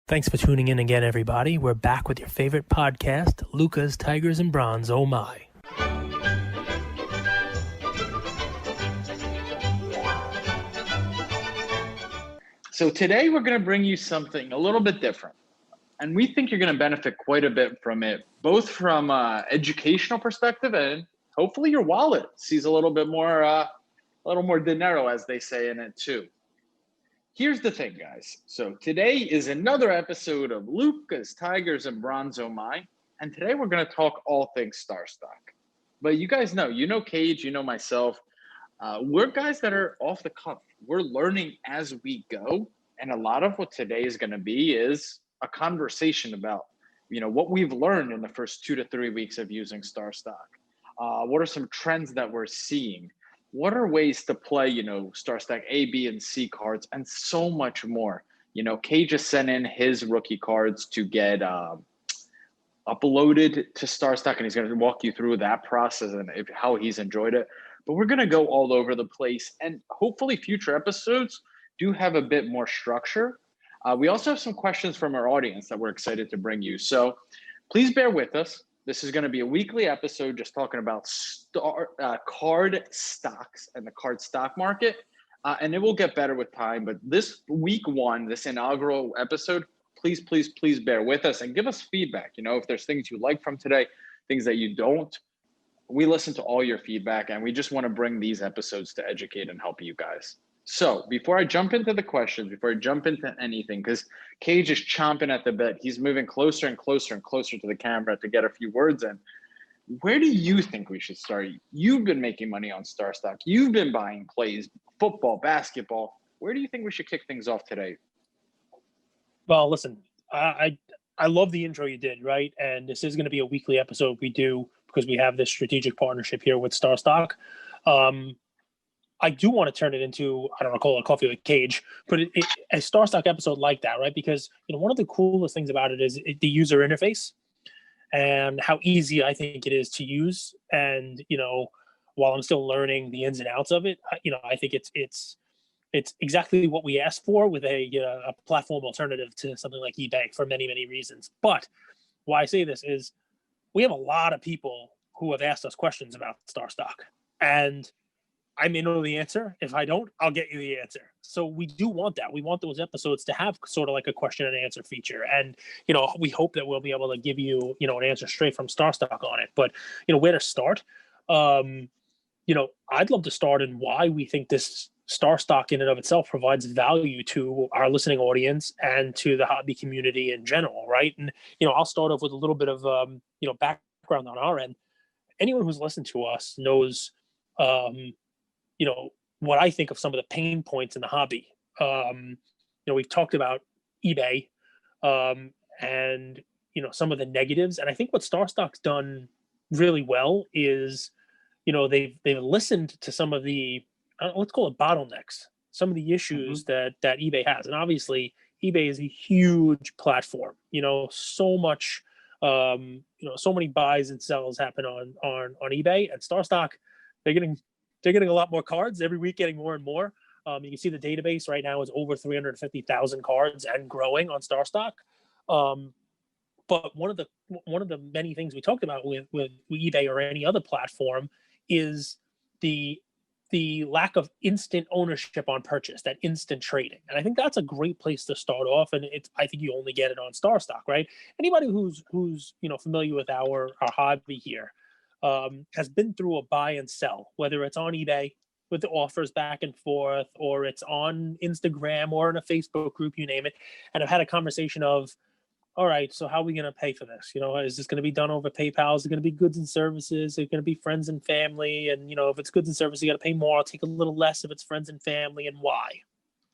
Thanks for tuning in again, everybody. We're back with your favorite podcast, Luca's Tigers and Bronze. Oh my. So today we're going to bring you something a little bit different. And we think you're going to benefit quite a bit from it, both from an educational perspective and hopefully your wallet sees a little more dinero, as they say in it too. Here's the thing, guys. So today is another episode of Luca's Tigers and Bronze Oh My. And today we're going to talk all things StarStock. But you guys know, Cage, myself. We're guys that are off the cuff. We're learning as we go. And a lot of what today is going to be is a conversation about, what we've learned in the first 2 to 3 weeks of using StarStock. What are some trends that we're seeing? What are ways to play, StarStock A, B, and C cards, and so much more. Kay just sent in his rookie cards to get uploaded to StarStock, and he's going to walk you through that process and how he's enjoyed it. But we're going to go all over the place, and hopefully future episodes do have a bit more structure. We also have some questions from our audience that we're excited to bring you. So please bear with us. This is going to be a weekly episode just talking about card stocks and the card stock market. And it will get better with time. But this week one, this inaugural episode, please bear with us and give us feedback. If there's things you like from today, things that you don't, we listen to all your feedback. And we just want to bring these episodes to educate and help you guys. So before I jump into the questions, before I jump into anything, because Cage is chomping at the bit, he's moving closer and closer and closer to the camera to get a few words in. Where do you think we should start? You've been making money on StarStock. You've been buying plays, football, basketball. Where do you think we should kick things off today? Well, listen, I love the intro you did, right? And this is going to be a weekly episode we do because we have this strategic partnership here with StarStock. I do want to turn it into, I don't know, call it a coffee with Cage, but a StarStock episode like that, right? Because, one of the coolest things about it is the user interface and how easy I think it is to use. And, while I'm still learning the ins and outs of it, I think it's exactly what we asked for with a platform alternative to something like eBay for many, many reasons. But why I say this is we have a lot of people who have asked us questions about StarStock, and I may know the answer. If I don't, I'll get you the answer. So we do want that. We want those episodes to have sort of like a question and answer feature. And, we hope that we'll be able to give you, an answer straight from StarStock on it. But, where to start? I'd love to start in why we think this StarStock in and of itself provides value to our listening audience and to the hobby community in general, right? And, I'll start off with a little bit of, background on our end. Anyone who's listened to us knows, what I think of some of the pain points in the hobby. We've talked about eBay and, some of the negatives. And I think what StarStock's done really well is, they've listened to some of the, let's call it bottlenecks, some of the issues that eBay has. And obviously eBay is a huge platform, so much, so many buys and sells happen on eBay, and StarStock, they're getting a lot more cards every week, getting more and more. You can see the database right now is over 350,000 cards and growing on StarStock. But one of the many things we talked about with eBay or any other platform is the lack of instant ownership on purchase, that instant trading. And I think that's a great place to start off. And I think you only get it on StarStock, right? Anybody who's familiar with our hobby here, has been through a buy and sell, whether it's on eBay with the offers back and forth, or it's on Instagram or in a Facebook group, you name it. And I've had a conversation of, all right, so how are we going to pay for this? Is this going to be done over PayPal? Is it going to be goods and services? Is it going to be friends and family? And, if it's goods and services, you got to pay more. I'll take a little less if it's friends and family, and why,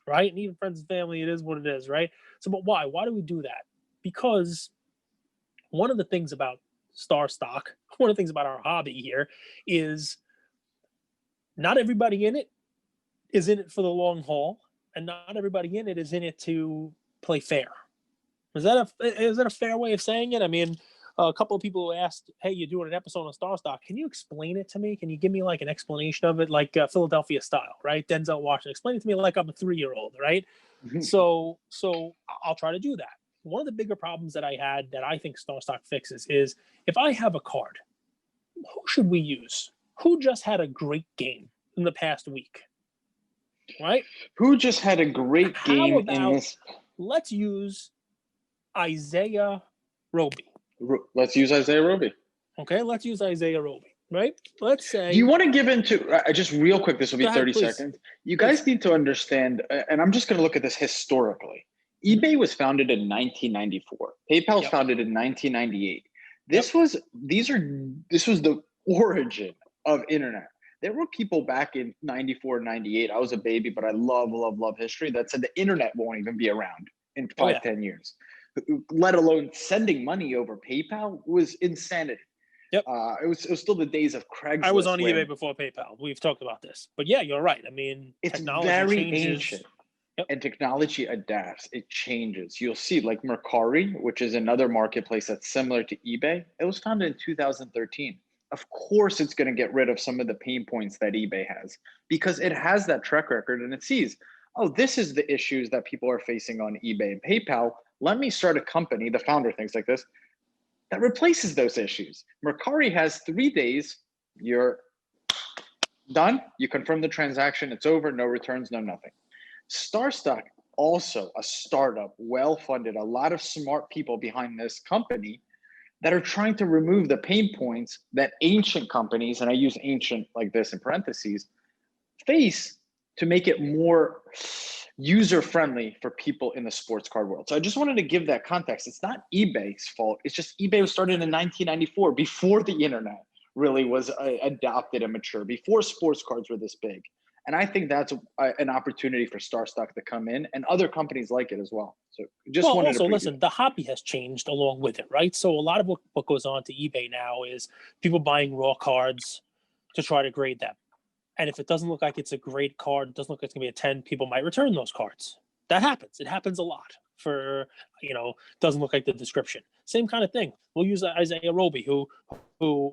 right? And even friends and family, it is what it is, right? So, but why? Why do we do that? Because one of the things about StarStock, one of the things about our hobby here is not everybody in it is in it for the long haul, and not everybody in it is in it to play fair. Is that a fair way of saying it? I mean, a couple of people asked, hey, you're doing an episode on StarStock. Can you explain it to me? Can you give me like an explanation of it, like Philadelphia style, right? Denzel Washington. Explain it to me like I'm a 3-year-old, right? So I'll try to do that. one of the bigger problems that I had that I think StarStock fixes is if I have a card, who should we use? Who just had a great game in the past week? Right? Who just had a great How game in about this? let's use Isaiah Roby. Let's use Isaiah Roby. Okay, let's use Isaiah Roby, right? Let's say. Do you want to give into just real quick? This will be 30 seconds. You guys need to understand, and I'm just going to look at this historically. eBay was founded in 1994. PayPal was founded in 1998. This was the origin of internet. There were people back in 94, 98. I was a baby, but I love history that said the internet won't even be around in 10 years. Let alone sending money over PayPal was insanity. Yep. It was still the days of Craigslist. I was on eBay before PayPal. We've talked about this. But yeah, you're right. I mean, it's technology very changes. Ancient. Yep. And technology adapts. It changes. You'll see like Mercari, which is another marketplace that's similar to eBay. It was founded in 2013. Of course, it's going to get rid of some of the pain points that eBay has because it has that track record and it sees, oh, this is the issues that people are facing on eBay and PayPal. Let me start a company, the founder thinks like this, that replaces those issues. Mercari has 3 days. You're done. You confirm the transaction. It's over. No returns, no nothing. StarStock, also a startup, well-funded, a lot of smart people behind this company that are trying to remove the pain points that ancient companies, and I use ancient like this in parentheses, face to make it more user-friendly for people in the sports card world. So I just wanted to give that context. It's not eBay's fault. It's just eBay was started in 1994, before the internet really was adopted and mature, before sports cards were this big. And I think that's an opportunity for StarStock to come in and other companies like it as well. So just wanted also, to listen, the hobby has changed along with it, right? So a lot of what goes on to eBay now is people buying raw cards to try to grade them. And if it doesn't look like it's a great card, it doesn't look like it's going to be a 10, people might return those cards. That happens. It happens a lot for, doesn't look like the description. Same kind of thing. We'll use Isaiah Roby, who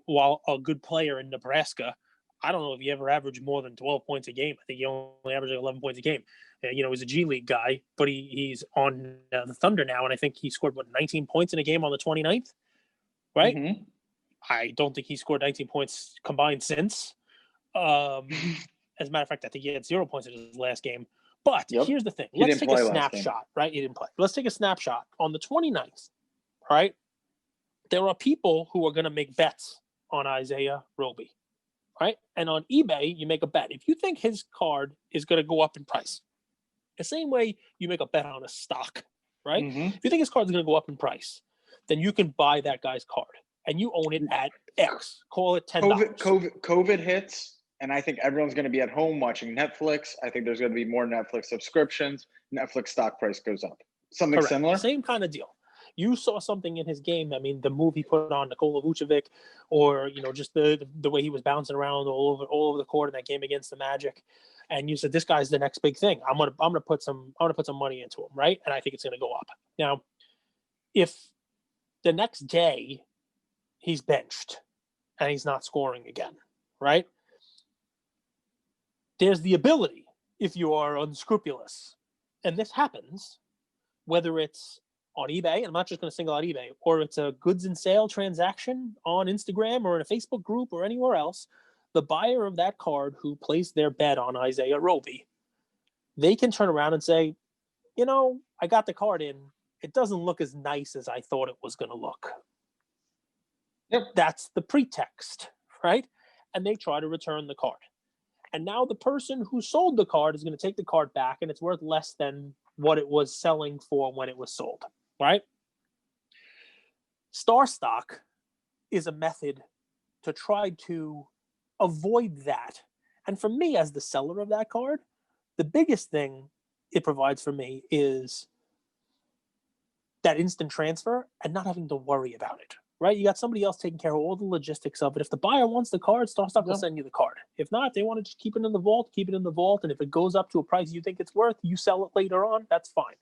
while a good player in Nebraska, I don't know if he ever averaged more than 12 points a game. I think he only averaged like 11 points a game. He's a G League guy, but he's on the Thunder now, and I think he scored, 19 points in a game on the 29th, right? Mm-hmm. I don't think he scored 19 points combined since. As a matter of fact, I think he had 0 points in his last game. But here's the thing. Let's take a snapshot, right? He didn't play. Let's take a snapshot. On the 29th, right? There are people who are going to make bets on Isaiah Roby. Right? And on eBay, you make a bet. If you think his card is going to go up in price, the same way you make a bet on a stock, right? Mm-hmm. If you think his card is going to go up in price, then you can buy that guy's card and you own it at X. Call it $10. COVID hits, and I think everyone's going to be at home watching Netflix. I think there's going to be more Netflix subscriptions. Netflix stock price goes up. Something Correct. Similar? Same kind of deal. You saw something in his game. I mean, the move he put on Nikola Vucevic, or just the way he was bouncing around all over the court in that game against the Magic, and you said this guy's the next big thing. I'm gonna put some money into him, right? And I think it's gonna go up. Now, if the next day he's benched and he's not scoring again, right? There's the ability, if you are unscrupulous, and this happens, whether it's on eBay, and I'm not just going to single out eBay, or it's a goods and sale transaction on Instagram or in a Facebook group or anywhere else, the buyer of that card who placed their bet on Isaiah Roby, they can turn around and say, I got the card in. It doesn't look as nice as I thought it was going to look. Yep. That's the pretext, right? And they try to return the card. And now the person who sold the card is going to take the card back, and it's worth less than what it was selling for when it was sold. Right? StarStock is a method to try to avoid that. And for me, as the seller of that card, the biggest thing it provides for me is that instant transfer and not having to worry about it. Right? You got somebody else taking care of all the logistics of it. If the buyer wants the card, StarStock will send you the card. If not, they want to just keep it in the vault, keep it in the vault. And if it goes up to a price you think it's worth, you sell it later on, that's fine.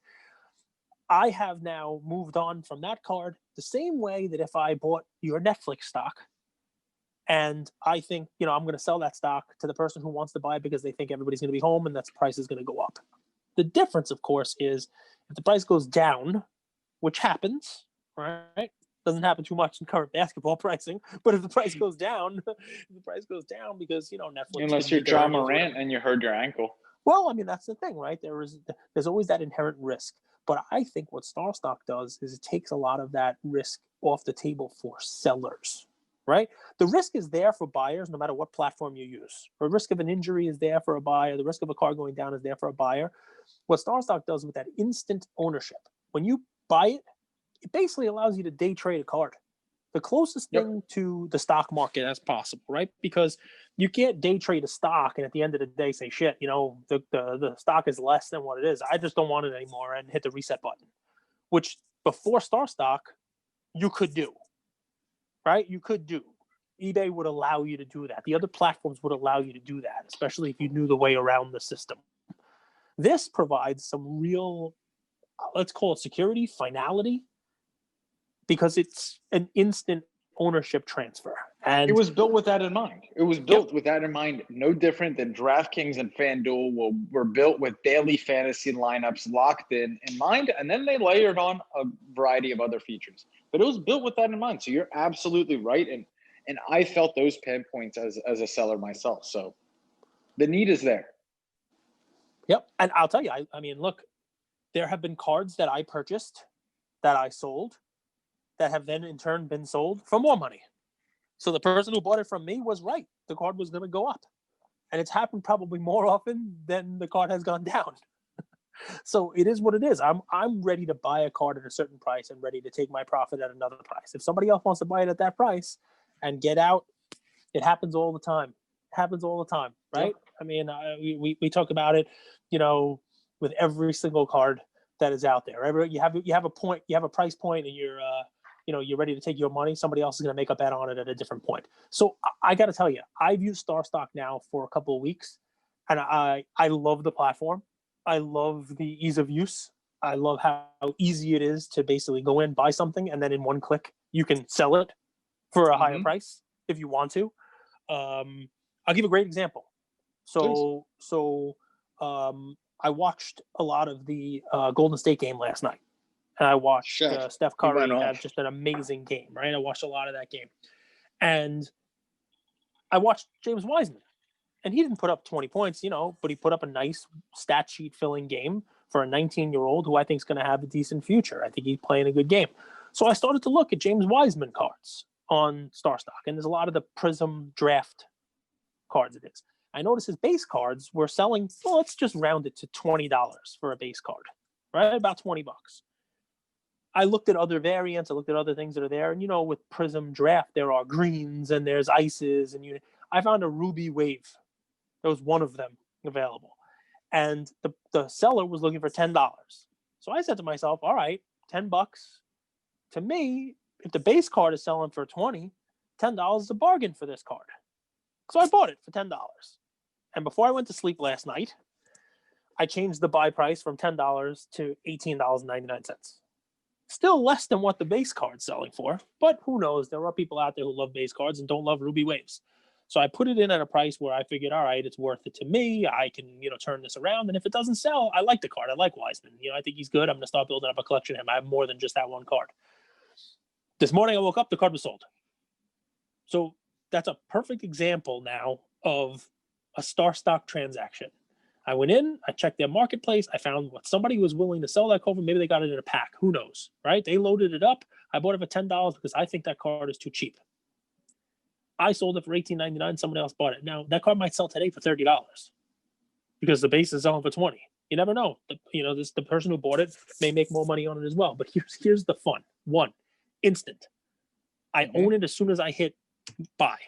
I have now moved on from that card the same way that if I bought your Netflix stock and I think, I'm going to sell that stock to the person who wants to buy it because they think everybody's going to be home and that price is going to go up. The difference, of course, is if the price goes down, which happens, right? Doesn't happen too much in current basketball pricing, but if the price goes down, because Netflix. Unless you're Ja Morant and you hurt your ankle. Well, I mean, that's the thing, right? There's always that inherent risk. But I think what StarStock does is it takes a lot of that risk off the table for sellers, right? The risk is there for buyers no matter what platform you use. The risk of an injury is there for a buyer. The risk of a car going down is there for a buyer. What StarStock does with that instant ownership, when you buy it, it basically allows you to day trade a card. The closest thing to the stock market as possible, right? Because you can't day trade a stock and at the end of the day say, shit, the stock is less than what it is. I just don't want it anymore and hit the reset button, which before StarStock, you could do, right? You could do. eBay would allow you to do that. The other platforms would allow you to do that, especially if you knew the way around the system. This provides some real, let's call it security, finality, because it's an instant ownership transfer. And it was built with that in mind. It was built with that in mind, no different than DraftKings and FanDuel were built with daily fantasy lineups locked in mind, and then they layered on a variety of other features. But it was built with that in mind. So you're absolutely right. And I felt those pain points as a seller myself. So the need is there. Yep. And I'll tell you, I mean, look, there have been cards that I purchased that I sold that have then in turn been sold for more money. So the person who bought it from me was right. The card was going to go up. And it's happened probably more often than the card has gone down. So it is what it is. I'm ready to buy a card at a certain price and ready to take my profit at another price. If somebody else wants to buy it at that price and get out, it happens all the time. Right? Yep. I mean, we talk about it, with every single card that is out there. You have a point, you have a price point, and you're ready to take your money. Somebody else is going to make a bet on it at a different point. So I got to tell you, I've used StarStock now for a couple of weeks, and I love the platform. I love the ease of use. I love how easy it is to basically go in, buy something, and then in one click, you can sell it for a higher price if you want to. I'll give a great example. So I watched a lot of the Golden State game last night. And I watched Steph Curry have just an amazing game, right? I watched a lot of that game. And I watched James Wiseman. And he didn't put up 20 points, but he put up a nice stat sheet filling game for a 19-year-old who I think is going to have a decent future. I think he's playing a good game. So I started to look at James Wiseman cards on StarStock. And there's a lot of the Prism draft cards it is. I noticed his base cards were selling, let's just round it to $20 for a base card, right? About $20. I looked at other variants. I looked at other things that are there. And, with Prism Draft, there are greens and there's ices. And I found a Ruby Wave. There was one of them available. And the seller was looking for $10. So I said to myself, all right, $10. To me, if the base card is selling for $20, $10 is a bargain for this card. So I bought it for $10. And before I went to sleep last night, I changed the buy price from $10 to $18.99. Still less than what the base card's selling for, but who knows? There are people out there who love base cards and don't love Ruby Waves. So I put it in at a price where I figured, all right, it's worth it to me. I can, turn this around. And if it doesn't sell, I like the card. I like Wiseman. I think he's good. I'm going to start building up a collection of him. I have more than just that one card. This morning I woke up, the card was sold. So that's a perfect example now of a StarStock transaction. I went in, I checked their marketplace, I found what somebody was willing to sell that card for. Maybe they got it in a pack. Who knows, right? They loaded it up. I bought it for $10 because I think that card is too cheap. I sold it for $18.99. Someone else bought it. Now, that card might sell today for $30 because the base is selling for $20. You never know. The person who bought it may make more money on it as well. But here's the fun. One, instant. I own it as soon as I hit buy.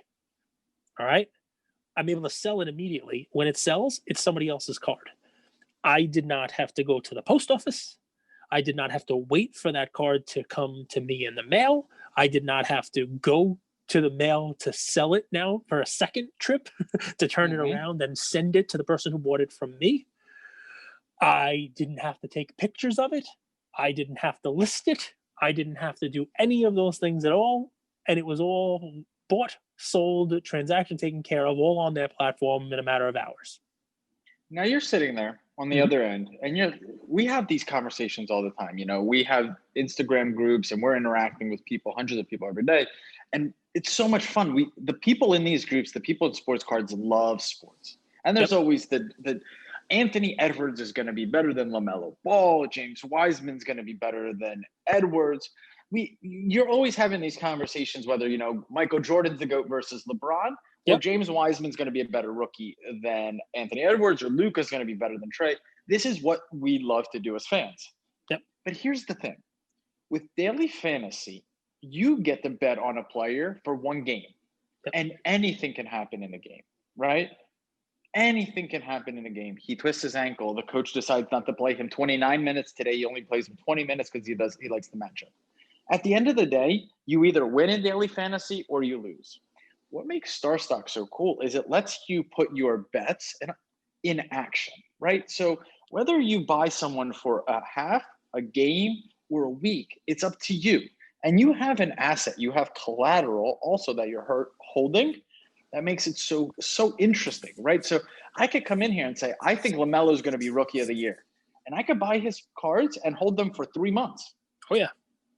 All right? I'm able to sell it immediately. When it sells, it's somebody else's card. I did not have to go to the post office. I did not have to wait for that card to come to me in the mail. I did not have to go to the mail to sell it now for a second trip to turn it around and send it to the person who bought it from me. I didn't have to take pictures of it. I didn't have to list it. I didn't have to do any of those things at all. And it was all bought, sold, transaction taken care of, all on their platform in a matter of hours. Now you're sitting there on the Mhm. other end, and we have these conversations all the time. We have Instagram groups, and we're interacting with people, hundreds of people every day, and it's so much fun. The people in these groups, the people in sports cards, love sports, and there's Yep. always the Anthony Edwards is going to be better than LaMelo Ball. James Wiseman's going to be better than Edwards. You're always having these conversations, whether Michael Jordan's the GOAT versus LeBron, or Yep. James Wiseman's going to be a better rookie than Anthony Edwards, or Luka's going to be better than Trey. This is what we love to do as fans. Yep. But here's the thing. With daily fantasy, you get to bet on a player for one game. Yep. And anything can happen in the game, right? Anything can happen in a game. He twists his ankle. The coach decides not to play him 29 minutes today. He only plays him 20 minutes because he likes the matchup. At the end of the day, you either win in daily fantasy or you lose. What makes StarStock so cool is it lets you put your bets in action, right? So whether you buy someone for a half, a game, or a week, it's up to you. And you have an asset. You have collateral also that you're holding. That makes it so interesting, right? So I could come in here and say, I think LaMelo is going to be Rookie of the Year. And I could buy his cards and hold them for 3 months. Oh, yeah.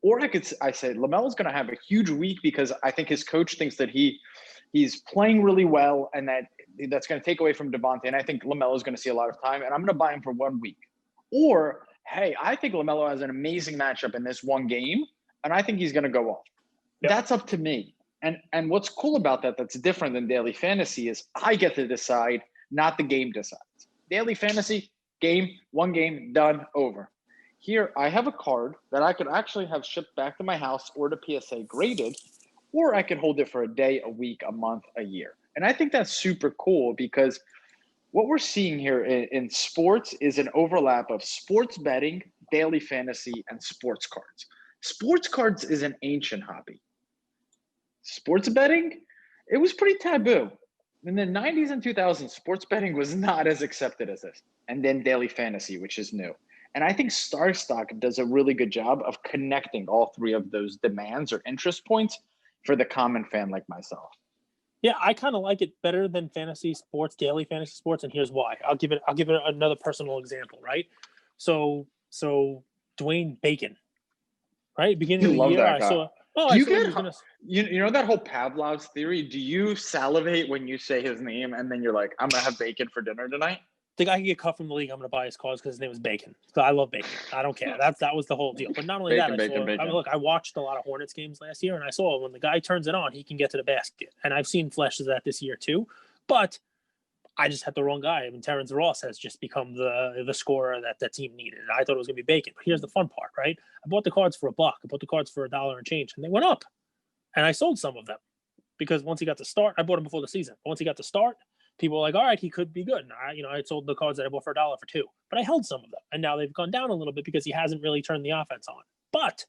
Or I say LaMelo's going to have a huge week because I think his coach thinks that he's playing really well and that's going to take away from Devontae. And I think LaMelo's going to see a lot of time, and I'm going to buy him for 1 week. Or, hey, I think LaMelo has an amazing matchup in this one game, and I think he's going to go off. Yep. That's up to me. And what's cool about that's different than daily fantasy is I get to decide, not the game decides. Daily fantasy, one game, done, over. Here, I have a card that I could actually have shipped back to my house or to PSA graded, or I could hold it for a day, a week, a month, a year. And I think that's super cool because what we're seeing here in sports is an overlap of sports betting, daily fantasy, and sports cards. Sports cards is an ancient hobby. Sports betting, it was pretty taboo. In the 90s and 2000s, sports betting was not as accepted as this. And then daily fantasy, which is new. And I think StarStock does a really good job of connecting all three of those demands or interest points for the common fan like myself. Yeah, I kind of like it better than fantasy sports, daily fantasy sports, and here's why. I'll give it another personal example, right? So Dwayne Bacon, right? Beginning of the year, I saw. Oh, do you get you know that whole Pavlov's theory? Do you salivate when you say his name and then you're like, I'm gonna have bacon for dinner tonight? The guy can get cut from the league. I'm going to buy his cards because his name is Bacon. So I love Bacon. I don't care. That was the whole deal. But not only that, I watched a lot of Hornets games last year, and I saw when the guy turns it on, he can get to the basket. And I've seen flashes of that this year too. But I just had the wrong guy. I mean, Terrence Ross has just become the scorer that team needed. I thought it was going to be Bacon. But here's the fun part, right? I bought the cards for $1. I bought the cards for $1 and change, and they went up. And I sold some of them because once he got to start, I bought him before the season. Once he got to start, people were like, all right, he could be good. And I sold the cards that I bought for $1 for $2, but I held some of them. And now they've gone down a little bit because he hasn't really turned the offense on. But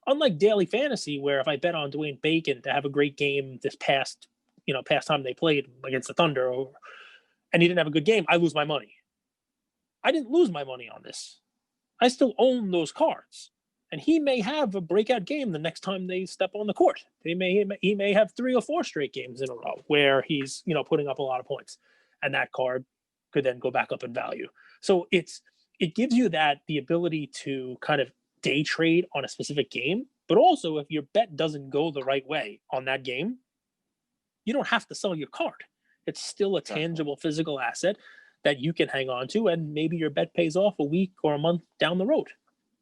unlike daily fantasy, where if I bet on Dwayne Bacon to have a great game this past time they played against the Thunder and he didn't have a good game, I lose my money. I didn't lose my money on this. I still own those cards. And he may have a breakout game the next time they step on the court. He may have 3 or 4 straight games in a row where he's putting up a lot of points, and that card could then go back up in value. So it gives you the ability to kind of day trade on a specific game, but also if your bet doesn't go the right way on that game, you don't have to sell your card. It's still a tangible physical asset that you can hang on to, and maybe your bet pays off a week or a month down the road.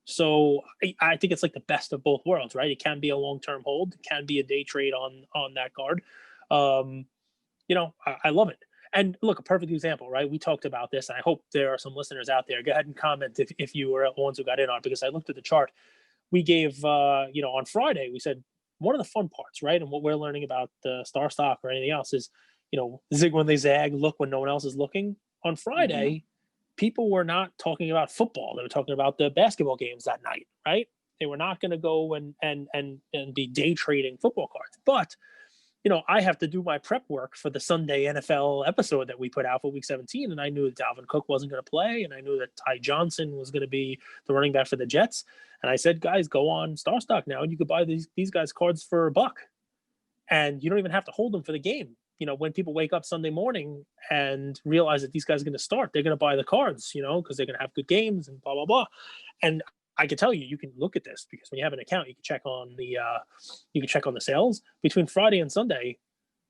So I think it's like the best of both worlds, right? It can be a long-term hold. It can be a day trade on that card. I love it. And look, a perfect example, right? We talked about this, and I hope there are some listeners out there. Go ahead and comment if you were the ones who got in on it, because I looked at the chart. We gave, on Friday, we said one of the fun parts, right? And what we're learning about the StarStock or anything else is, zig when they zag, look when no one else is looking. On Friday, people were not talking about football. They were talking about the basketball games that night, right? They were not going to go and be day trading football cards. But, I have to do my prep work for the Sunday NFL episode that we put out for week 17. And I knew that Dalvin Cook wasn't going to play. And I knew that Ty Johnson was going to be the running back for the Jets. And I said, guys, go on StarStock now. And you could buy these guys cards for $1. And you don't even have to hold them for the game. when people wake up Sunday morning and realize that these guys are going to start, they're going to buy the cards, because they're going to have good games and blah, blah, blah. And I can tell you, you can look at this because when you have an account, you can check on the sales between Friday and Sunday.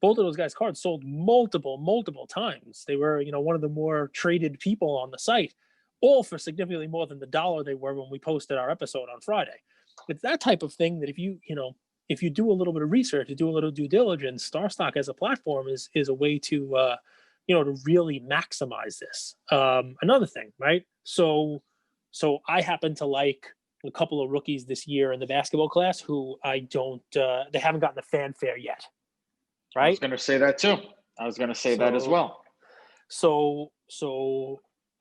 Both of those guys' cards sold multiple times. They were, one of the more traded people on the site, all for significantly more than the dollar they were when we posted our episode on Friday. It's that type of thing that if you do a little bit of research, you do a little due diligence, StarStock as a platform is a way to, to really maximize this. Another thing, right? So I happen to like a couple of rookies this year in the basketball class who they haven't gotten the fanfare yet. Right? I was going to say that too. I was going to say that as well. So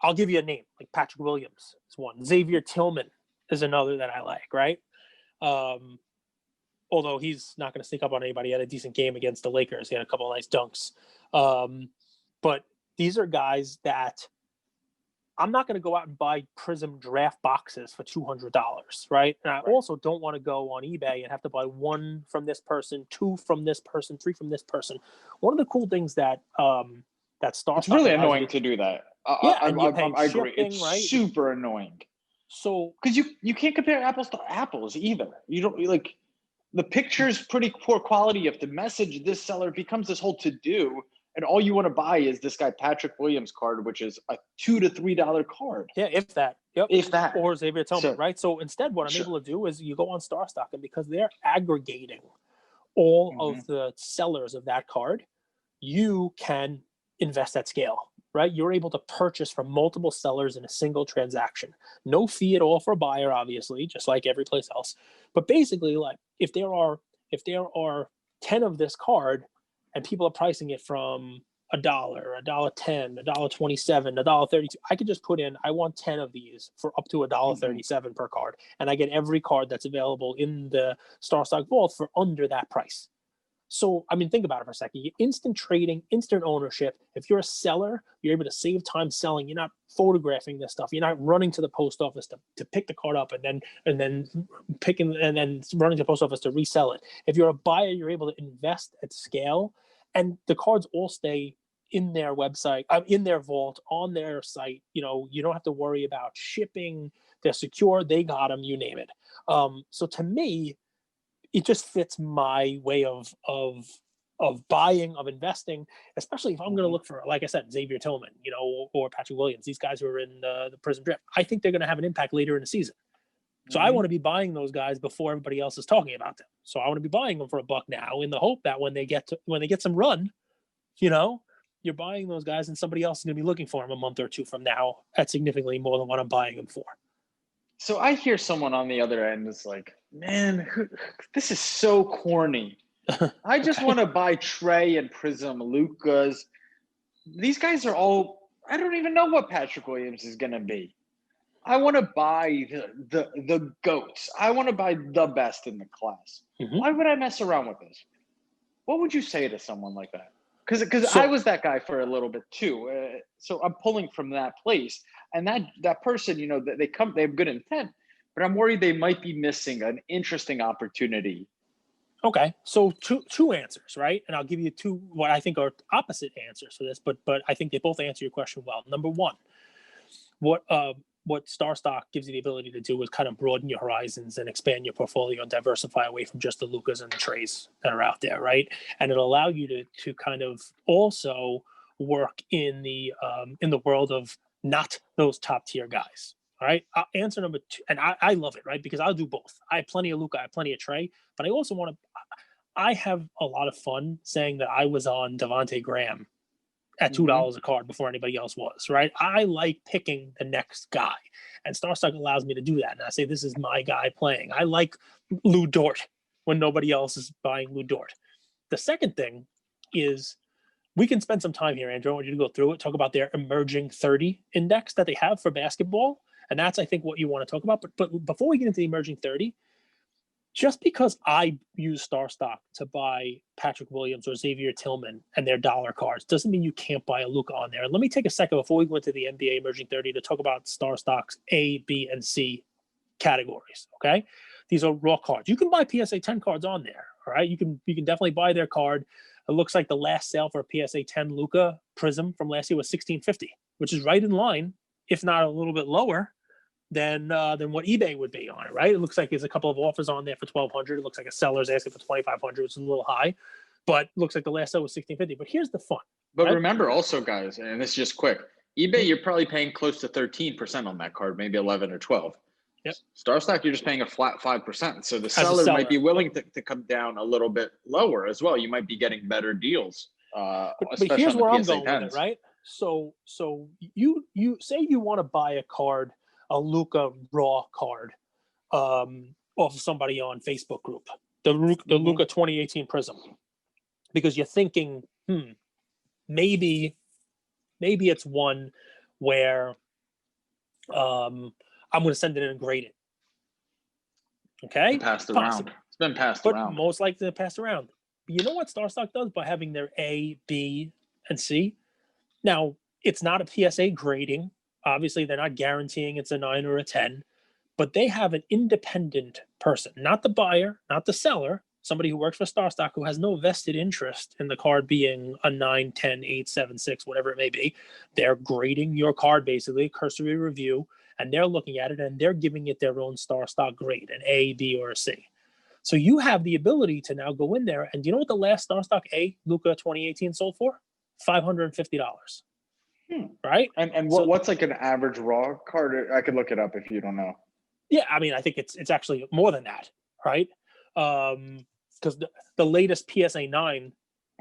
I'll give you a name, like Patrick Williams is one. Xavier Tillman is another that I like, right? Although he's not going to sneak up on anybody. He had a decent game against the Lakers. He had a couple of nice dunks. But these are guys that I'm not going to go out and buy Prism draft boxes for $200, right? And I also don't want to go on eBay and have to buy 1 from this person, 2 from this person, 3 from this person. One of the cool things that StarStock, it's really annoying to do that. I agree. It's right? super annoying. So because you can't compare apples to apples either. You don't like the picture's pretty poor quality. If the message this seller becomes this whole to do. And all you want to buy is this guy Patrick Williams card, which is a $2 to $3 card. Yeah, if that. Yep. If that. Or Xavier Tillman, right? So instead, what I'm able to do is you go on StarStock, and because they're aggregating all of the sellers of that card, you can invest at scale, right? You're able to purchase from multiple sellers in a single transaction. No fee at all for a buyer, obviously, just like every place else. But basically, like if there are 10 of this card, and people are pricing it from $1, $1.10, $1.27, $1.32. I could just put in, I want 10 of these for up to $1.37 per card. And I get every card that's available in the StarStock vault for under that price. So, I mean, think about it for a second. Instant trading, instant ownership. If you're a seller, you're able to save time selling. You're not photographing this stuff. You're not running to the post office to pick the card up and then running to the post office to resell it. If you're a buyer, you're able to invest at scale, and the cards all stay in their website, in their vault, on their site. You don't have to worry about shipping. They're secure. They got them. You name it. So to me, it just fits my way of buying, of investing, especially if I'm going to look for, like I said, Xavier Tillman, or Patrick Williams, these guys who are in the Prism draft. I think they're going to have an impact later in the season. So I want to be buying those guys before everybody else is talking about them. So I want to be buying them for $1 now in the hope that when they get some run, you're buying those guys and somebody else is going to be looking for them a month or two from now at significantly more than what I'm buying them for. So I hear someone on the other end is like, man, this is so corny. I just want to buy Trey and Prism, Lucas. These guys are all, I don't even know what Patrick Williams is going to be. I want to buy the GOATs. I want to buy the best in the class. Why would I mess around with this? What would you say to someone like that? Because I was that guy for a little bit too. So I'm pulling from that place. And that person, they have good intent, but I'm worried they might be missing an interesting opportunity. Okay, so two answers, right? And I'll give you two what I think are opposite answers for this, but I think they both answer your question well. Number one, what StarStock gives you the ability to do is kind of broaden your horizons and expand your portfolio and diversify away from just the Lucas and the Treys that are out there, right? And it'll allow you to kind of also work in the world of not those top tier guys. All right. Answer number two, and I love it, right? Because I'll do both. I have plenty of Luka, I have plenty of Trey, but I also I have a lot of fun saying that I was on Devontae Graham at $2 a card before anybody else was, right? I like picking the next guy, and StarStock allows me to do that. And I say, this is my guy playing. I like Lou Dort when nobody else is buying Lou Dort. The second thing is, we can spend some time here, Andrew. I want you to go through it, talk about their emerging 30 index that they have for basketball. And that's, I think, what you want to talk about. But before we get into the emerging 30, just because I use StarStock to buy Patrick Williams or Xavier Tillman and their dollar cards doesn't mean you can't buy a Luka on there. Let me take a second before we go into the NBA emerging 30 to talk about StarStock's A, B, and C categories, okay? These are raw cards. You can buy PSA 10 cards on there, all right? You can definitely buy their card. It looks like the last sale for a PSA 10 Luka Prism from last year was $1,650, which is right in line, if not a little bit lower than what eBay would be on it, right? It looks like there's a couple of offers on there for $1,200. It looks like a seller's asking for $2,500, which is a little high, but looks like the last sale was $1,650. But here's the fun. But right? remember also, guys, and this is just quick, eBay, you're probably paying close to 13% on that card, maybe 11 or 12. Yep. StarStock, you're just paying a flat 5%. So the seller seller might be willing to come down a little bit lower as well. You might be getting better deals. But here's where I'm going with it, right? So you say you want to buy a card, a Luka raw card, off of somebody on Facebook group, the Luka 2018 Prism, because you're thinking, maybe it's one where I'm going to send it in and grade it. Okay, passed around. It's been passed but around. Most likely to pass around. But you know what StarStock does by having their A, B, and C? Now, it's not a PSA grading. Obviously, they're not guaranteeing it's a 9 or a 10, but they have an independent person, not the buyer, not the seller, somebody who works for StarStock who has no vested interest in the card being a 9, 10, 8, 7, 6, whatever it may be. They're grading your card, basically, cursory review, and they're looking at it and they're giving it their own StarStock grade, an A, B, or a C. So you have the ability to now go in there, and do you know what the last StarStock A Luka 2018 sold for? $550. Right? And what's like an average raw card? I could look it up if you don't know. Yeah, I mean, I think it's actually more than that, right? Because the latest PSA 9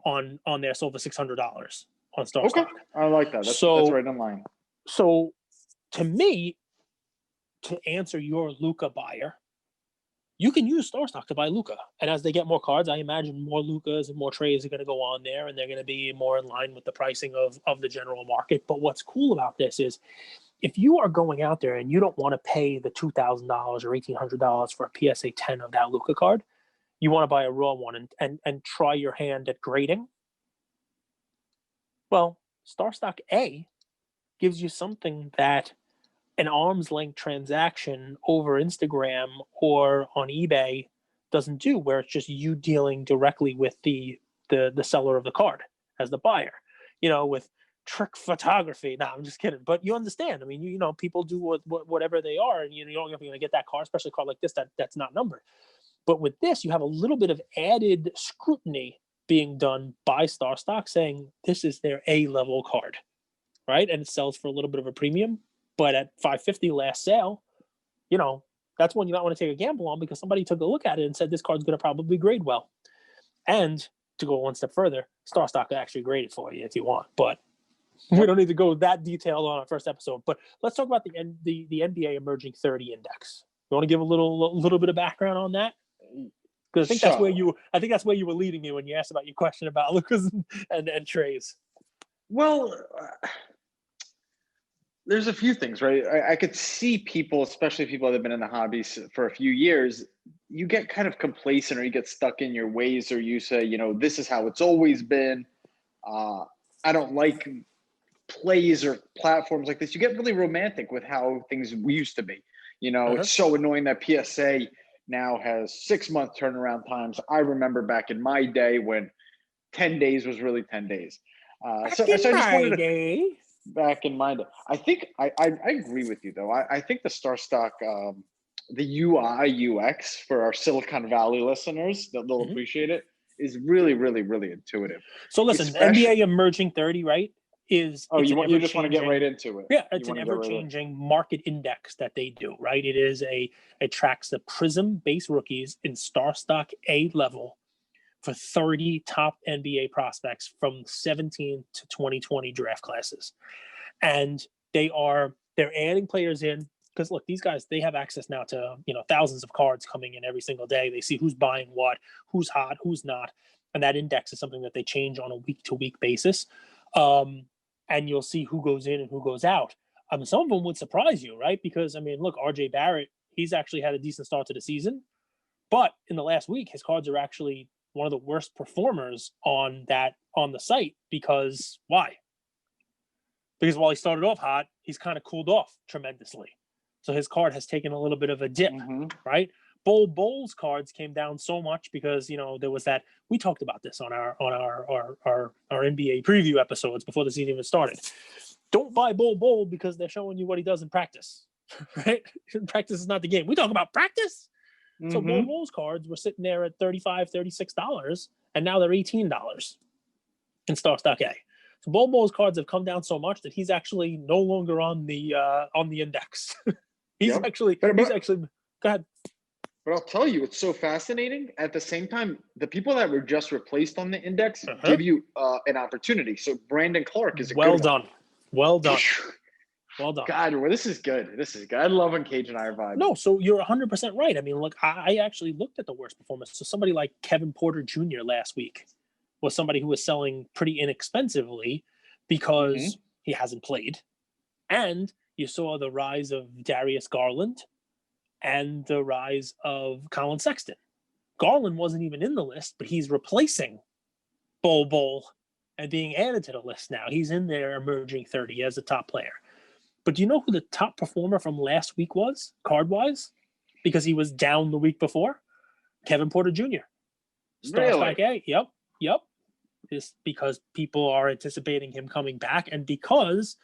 on there sold for $600 on StarStock. Okay, I like that. That's right in line. So to me, to answer your Luka buyer, you can use StarStock to buy Luka. And as they get more cards, I imagine more Lukas and more trays are going to go on there, and they're going to be more in line with the pricing of the general market. But what's cool about this is if you are going out there and you don't want to pay the $2,000 or $1,800 for a PSA 10 of that Luka card, you want to buy a raw one and try your hand at grading. Well, StarStock A gives you something that an arm's length transaction over Instagram or on eBay doesn't do, where it's just you dealing directly with the seller of the card as the buyer, with trick photography. No, I'm just kidding. But you understand. I mean, you know, people do whatever they are, and you don't know if you're going to get that card, especially a card like this that's not numbered. But with this, you have a little bit of added scrutiny being done by StarStock saying this is their A-level card, right? And it sells for a little bit of a premium. But at $550 last sale, that's one you might want to take a gamble on, because somebody took a look at it and said this card's going to probably grade well. And to go one step further, StarStock will actually grade it for you if you want. But we don't need to go that detailed on our first episode. But let's talk about the NBA Emerging 30 Index. You want to give a little bit of background on that? Because I think that's where you were leading me when you asked about your question about Lukas and trays. Well, there's a few things, right? I could see people, especially people that have been in the hobby for a few years, you get kind of complacent or you get stuck in your ways, or you say, this is how it's always been. I don't like plays or platforms like this. You get really romantic with how things used to be. It's so annoying that PSA now has 6-month turnaround times. I remember back in my day when 10 days was really 10 days. So I just wanted to... Back in mind, I think I agree with you though. I think the StarStock, the UI UX for our Silicon Valley listeners, they'll appreciate it, is really, really, really intuitive. So listen, NBA Emerging 30, right? You just want to get right into it. Yeah, it's an ever-changing market index that they do, right? It tracks the Prism base rookies in StarStock A level for 30 top NBA prospects from 17 to 2020 draft classes. And they're adding players in, because look, these guys, they have access now to, thousands of cards coming in every single day. They see who's buying what, who's hot, who's not. And that index is something that they change on a week-to-week basis. And you'll see who goes in and who goes out. Some of them would surprise you, right? Because, look, RJ Barrett, he's actually had a decent start to the season. But in the last week, his cards are actually one of the worst performers on the site. Because why? Because while he started off hot, he's kind of cooled off tremendously. So his card has taken a little bit of a dip, right? Bowles cards came down so much because there was that, we talked about this on our NBA preview episodes before the season even started. Don't buy Bowl because they're showing you what he does in practice, right? Practice is not the game. We talk about practice. Mm-hmm. So Bowles cards were sitting there at $35, $36, and now they're $18 in StarStock A. So Bowles cards have come down so much that he's actually no longer on the index. he's actually go ahead. But I'll tell you, it's so fascinating. At the same time, the people that were just replaced on the index give you an opportunity. So Brandon Clark is a well good done. one. Well done. Well done. God, well, this is good. This is good. I love when Cage and I are vibing. No, so you're 100% right. I mean, look, I actually looked at the worst performance. So somebody like Kevin Porter Jr. last week was somebody who was selling pretty inexpensively because he hasn't played. And you saw the rise of Darius Garland and the rise of Colin Sexton. Garland wasn't even in the list, but he's replacing Bowl and being added to the list now. He's in there emerging 30 as a top player. But do you know who the top performer from last week was, card-wise? Because he was down the week before? Kevin Porter Jr. StarStock A. Yep. Just because people are anticipating him coming back, and because,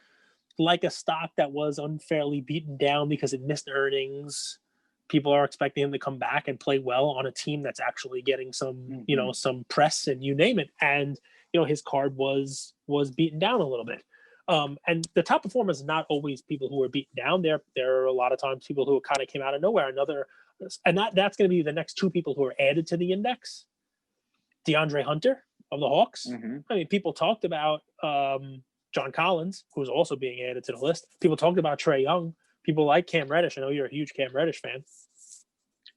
like a stock that was unfairly beaten down because it missed earnings, people are expecting him to come back and play well on a team that's actually getting some, some press and you name it. And, his card was beaten down a little bit. And the top performers are not always people who are beaten down. There are a lot of times people who kind of came out of nowhere. And that's going to be the next two people who are added to the index. DeAndre Hunter of the Hawks. I mean, people talked about John Collins, who's also being added to the list. People talked about Trae Young. People like Cam Reddish. I know you're a huge Cam Reddish fan.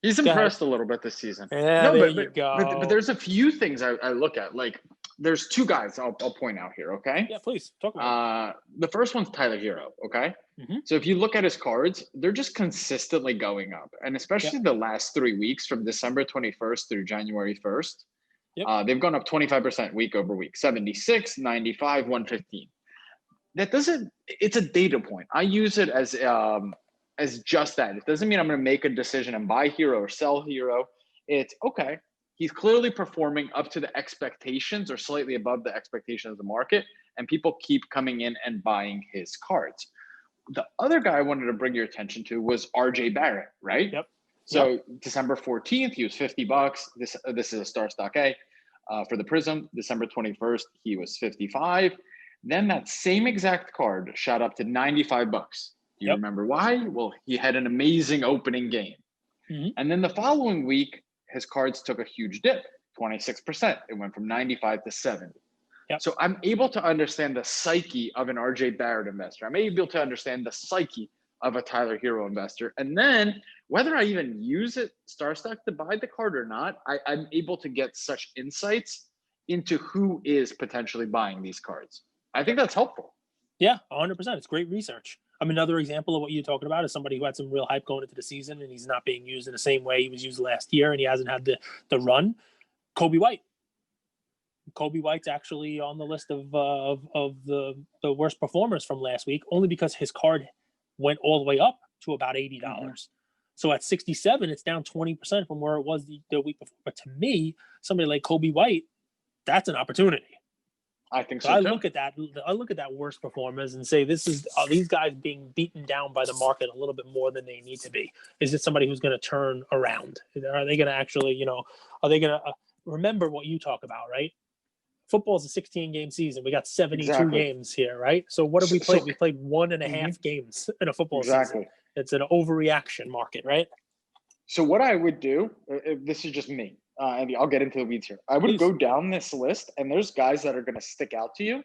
He's impressed a little bit this season. Yeah, but there's a few things I look at. Like, there's two guys I'll point out here, okay? Yeah, please. Talk about the first one's Tyler Hero, okay? So if you look at his cards, they're just consistently going up. And especially the last 3 weeks from December 21st through January 1st, they've gone up 25% week over week, 76, 95, 115. That doesn't, it's a data point. I use it as just that. It doesn't mean I'm going to make a decision and buy Hero or sell Hero. It's okay. He's clearly performing up to the expectations or slightly above the expectations of the market, and people keep coming in and buying his cards. The other guy I wanted to bring your attention to was RJ Barrett, right? So December 14th, he was $50. This is a StarStock A for the Prism. December 21st, he was 55. Then that same exact card shot up to $95. Do you remember why? Well, he had an amazing opening game. And then the following week, his cards took a huge dip, 26%. It went from 95 to 70. So I'm able to understand the psyche of an RJ Barrett investor. I'm able to understand the psyche of a Tyler Hero investor. And then whether I even use it, StarStock, to buy the card or not, I'm able to get such insights into who is potentially buying these cards. I think that's helpful. Yeah, 100%. It's great research. Another example of what you're talking about is somebody who had some real hype going into the season, and he's not being used in the same way he was used last year, and he hasn't had the run. Kobe White. Kobe White's actually on the list of the worst performers from last week, only because his card went all the way up to about $80. So at 67, it's down 20% from where it was the week before. But to me, somebody like Kobe White, that's an opportunity. I think so. I look at that worst performers and say, are these guys being beaten down by the market a little bit more than they need to be? Is it somebody who's going to turn around? Are they going to actually, are they going to remember what you talk about, right? Football's a 16-game season. We got 72 games here, right? So what have we played? We played 1.5 games in a football season. It's an overreaction market, right? So what I would do, this is just me, and I'll get into the weeds here. I would go down this list, and there's guys that are going to stick out to you.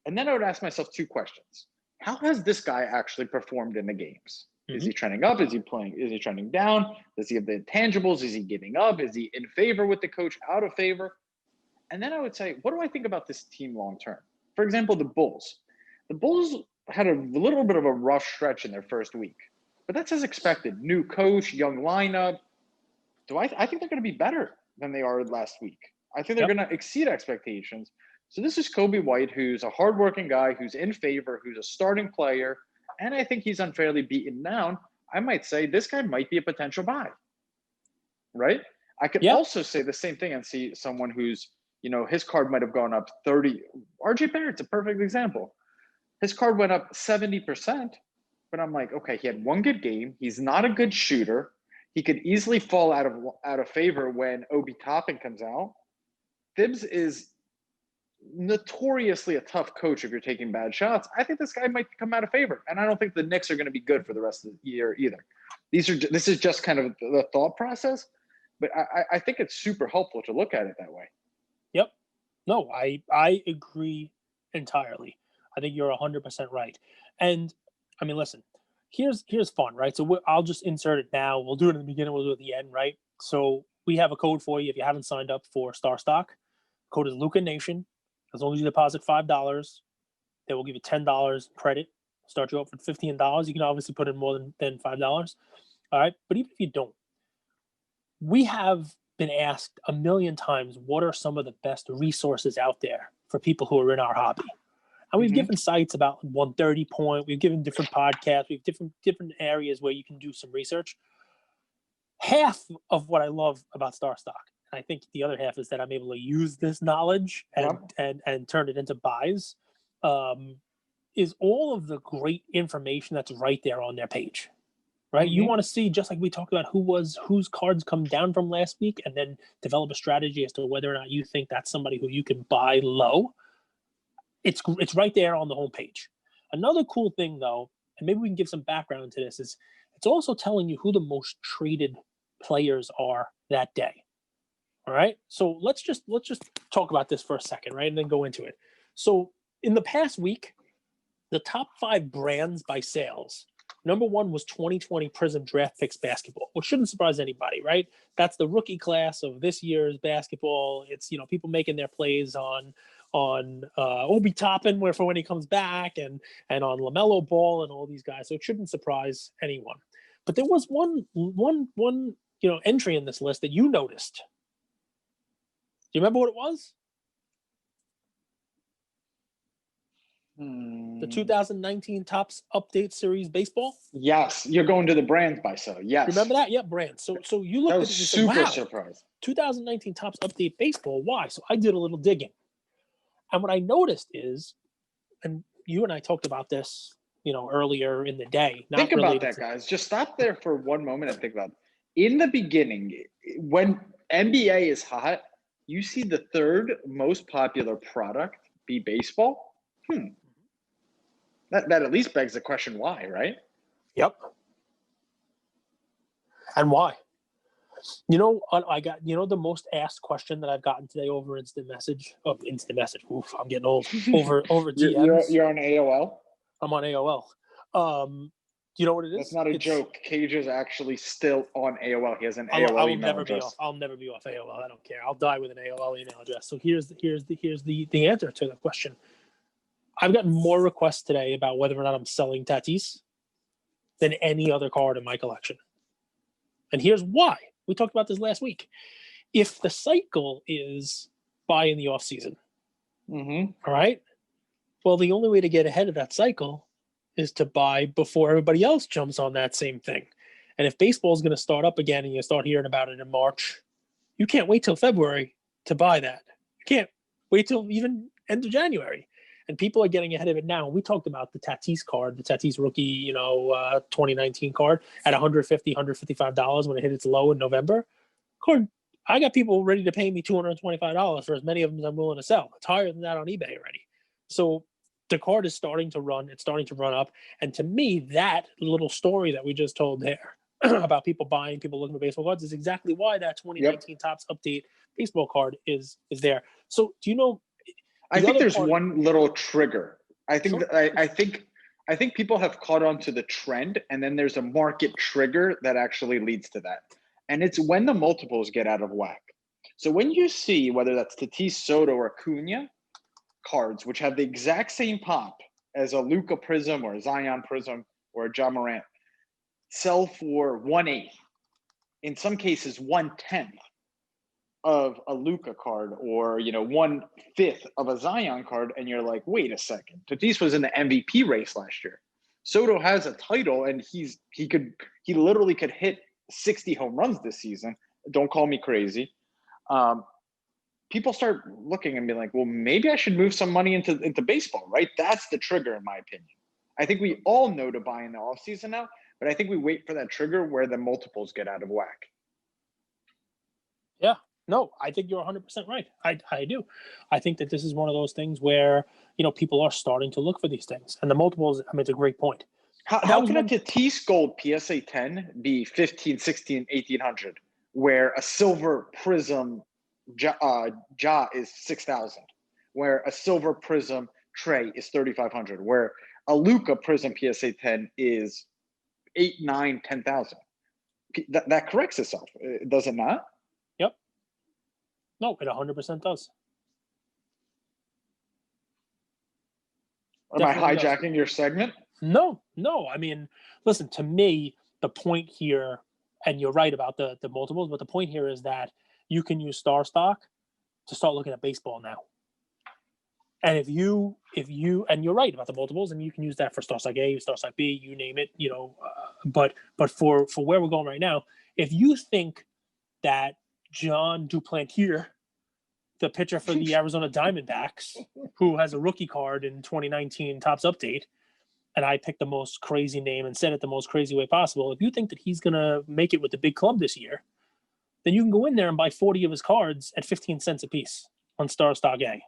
And then I would ask myself two questions. How has this guy actually performed in the games? Is he trending up? Is he playing? Is he trending down? Does he have the intangibles? Is he giving up? Is he in favor with the coach, out of favor? And then I would say, what do I think about this team long term? For example, the Bulls. The Bulls had a little bit of a rough stretch in their first week, but that's as expected. New coach, young lineup. I think they're going to be better than they are last week. I think they're going to exceed expectations. So this is Kobe White, who's a hardworking guy, who's in favor, who's a starting player, and I think he's unfairly beaten down. I might say this guy might be a potential buy. right? I could Yeah. also say the same thing and see someone who's, his card might have gone up 30. RJ Barrett's a perfect example. His card went up 70%, but I'm like, okay, he had one good game. He's not a good shooter. He could easily fall out of favor when Obi Toppin comes out. Thibs is notoriously a tough coach if you're taking bad shots. I think this guy might come out of favor, and I don't think the Knicks are going to be good for the rest of the year either. This is just kind of the thought process, but I think it's super helpful to look at it that way. Yep. No, I agree entirely. I think you're 100% right. And I mean, listen, here's fun, right? So I'll just insert it now. We'll do it in the beginning. We'll do it at the end, right? So we have a code for you if you haven't signed up for StarStock. Code is Luca Nation. As long as you deposit $5, they will give you $10 credit. Start you up for $15. You can obviously put in more than $5. All right. But even if you don't, we have been asked a million times, what are some of the best resources out there for people who are in our hobby? And we've given sites about 130 Point. We've given different podcasts. We've different areas where you can do some research. Half of what I love about StarStock, and I think the other half is that I'm able to use this knowledge and turn it into buys, is all of the great information that's right there on their page. Right? You want to see, just like we talked about, whose cards come down from last week, and then develop a strategy as to whether or not you think that's somebody who you can buy low. It's right there on the homepage. Another cool thing, though, and maybe we can give some background to this, is it's also telling you who the most traded players are that day. All right. So let's just talk about this for a second, right, and then go into it. So in the past week, the top 5 brands by sales. Number 1 was 2020 Prism Draft Picks basketball, which shouldn't surprise anybody, right? That's the rookie class of this year's basketball. It's, people making their plays on Obi Toppin for when he comes back, and on LaMelo Ball and all these guys. So it shouldn't surprise anyone. But there was one entry in this list that you noticed. Do you remember what it was? The 2019 Topps Update Series baseball? Yes, you're going to the brands by so. Yes. Remember that? Yeah, brands. So you looked at it and you said, wow, surprised. 2019 Topps Update Baseball. Why? So I did a little digging. And what I noticed is, and you and I talked about this, earlier in the day. Think about that, guys. Just stop there for one moment and think about it. In the beginning, when NBA is hot, you see the third most popular product be baseball. That at least begs the question, why, right? Yep. And why? I got, the most asked question that I've gotten today over instant message. Oh, instant message. Oof, I'm getting old. Over DMs. You're on AOL? I'm on AOL. You know what it is? That's not a joke. Cage is actually still on AOL. He has an AOL email address. I'll never be off AOL. I don't care. I'll die with an AOL email address. So here's the answer to the question. I've gotten more requests today about whether or not I'm selling Tatis than any other card in my collection. And here's why. We talked about this last week. If the cycle is buy in the offseason, all right, well, the only way to get ahead of that cycle is to buy before everybody else jumps on that same thing. And if baseball is going to start up again and you start hearing about it in March, you can't wait till February to buy that. You can't wait till even end of January. And people are getting ahead of it now. We talked about the Tatis card, the Tatis rookie, 2019 card at $150, $155 when it hit its low in November. I got people ready to pay me $225 for as many of them as I'm willing to sell. It's higher than that on eBay already. So the card is starting to run. It's starting to run up. And to me, that little story that we just told there about people buying, people looking for baseball cards is exactly why that 2019 Topps Update baseball card is there. So do you know? I think there's one little trigger. I think I think people have caught on to the trend, and then there's a market trigger that actually leads to that. And it's when the multiples get out of whack. So when you see whether that's Tatis, Soto, or Acuna cards, which have the exact same pop as a Luka Prism or a Zion Prism or a John Morant, sell for 1/8, in some cases 1/10 of a Luka card, or 1/5 of a Zion card, and you're like, wait a second, Tatis was in the MVP race last year. Soto has a title, and he literally could hit 60 home runs this season, Don't call me crazy. People start looking and being like, well, maybe I should move some money into baseball, right? That's the trigger, in my opinion. I think we all know to buy in the offseason now, but I think we wait for that trigger where the multiples get out of whack. Yeah. No, I think you're 100% right. I do. I think that this is one of those things where, people are starting to look for these things. And the multiples, I mean, it's a great point. How can a Tatis Gold PSA 10 be 15, 16, 1800, where a silver prism Ja is 6,000, where a silver prism Trey is 3,500, where a Luca prism PSA 10 is 8, 9, 10,000? That corrects itself, does it not? Yep. No, it 100% does. Am I hijacking your segment? No. I mean, listen, to me, the point here, and you're right about the multiples, but the point here is that you can use StarStock to start looking at baseball now. And if you, and you're right about the multiples, and you can use that for StarStock A, StarStock B, you name it, but for where we're going right now, if you think that John Duplantier, the pitcher for the Arizona Diamondbacks, who has a rookie card in 2019 Topps Update, and I picked the most crazy name and said it the most crazy way possible, if you think that he's going to make it with the big club this year, then you can go in there and buy 40 of his cards at 15 cents a piece on StarStock A.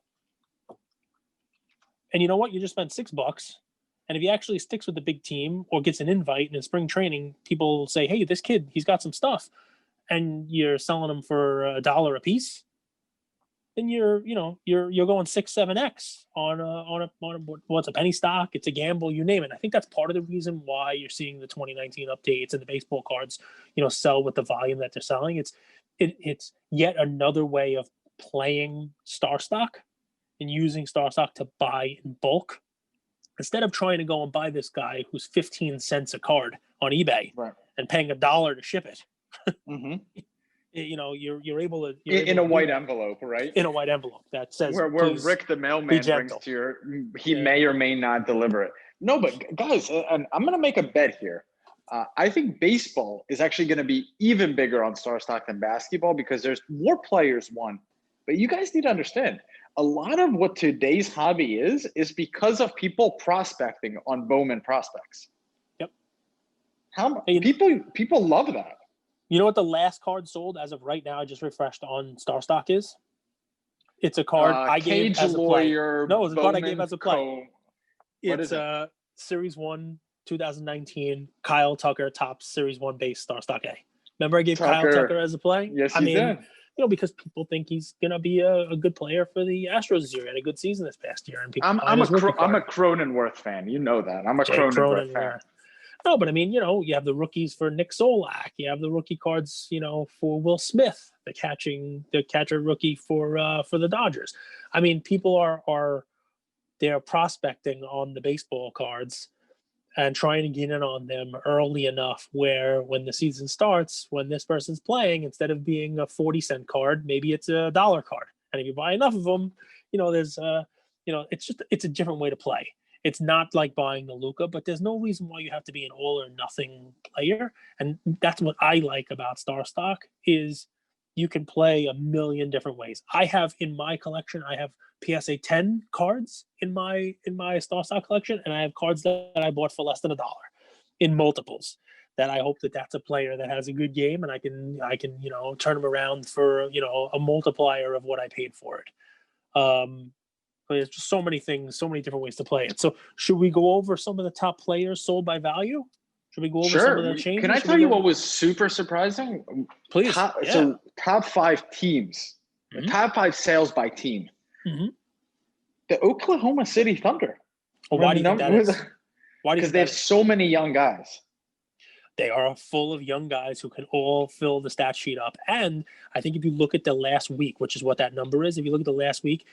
And you know what? You just spent $6. And if he actually sticks with the big team or gets an invite in spring training, people say, hey, this kid, he's got some stuff. And you're selling him for $1 a piece. Then you're going 6, 7x on what's a penny stock. It's a gamble, you name it. I think that's part of the reason why you're seeing the 2019 updates and the baseball cards, sell with the volume that they're selling. It's yet another way of playing StarStock and using StarStock to buy in bulk instead of trying to go and buy this guy who's 15 cents a card on eBay, right, and paying $1 to ship it. Mm-hmm. You're able to in a white envelope, right? In a white envelope that says where Rick the mailman brings to your, he may or may not deliver it. No, but guys, and I'm going to make a bet here. I think baseball is actually going to be even bigger on StarStock than basketball because there's more players. One, but you guys need to understand, a lot of what today's hobby is because of people prospecting on Bowman prospects. Yep. People love that. You know what the last card sold as of right now? I just refreshed on StarStock is. It's a card I gave as a play. No, it's a card I gave as a play. It's Series 1, 2019, Kyle Tucker, Topps Series 1 base StarStock A. Remember I gave Kyle Tucker as a play? Yes, you did. Because people think he's going to be a good player for the Astros this year. He had a good season this past year. And people I'm a Cronenworth fan. You know that. I'm a Cronenworth fan. No, but I mean, you have the rookies for Nick Solak. You have the rookie cards, for Will Smith, the catcher rookie for the Dodgers. I mean, people they're prospecting on the baseball cards and trying to get in on them early enough where when the season starts, when this person's playing, instead of being a 40-cent card, maybe it's $1 card. And if you buy enough of them, there's it's a different way to play. It's not like buying the Luca, but there's no reason why you have to be an all or nothing player. And that's what I like about StarStock is you can play a million different ways. I have in my collection, I have PSA 10 cards in my StarStock collection, and I have cards that I bought for less than $1 in multiples. That I hope that's a player that has a good game, and I can turn them around for a multiplier of what I paid for it. But there's just so many things, so many different ways to play it. So should we go over some of the top players sold by value? Should we go over some of the changes? Can I tell you what was super surprising? Please. So top 5 teams, mm-hmm. Top 5 sales by team. Mm-hmm. The Oklahoma City Thunder. Well, why do you think that is? Because they have so many young guys. They are full of young guys who can all fill the stat sheet up. And I think if you look at the last week, which is what that number is, if you look at the last week,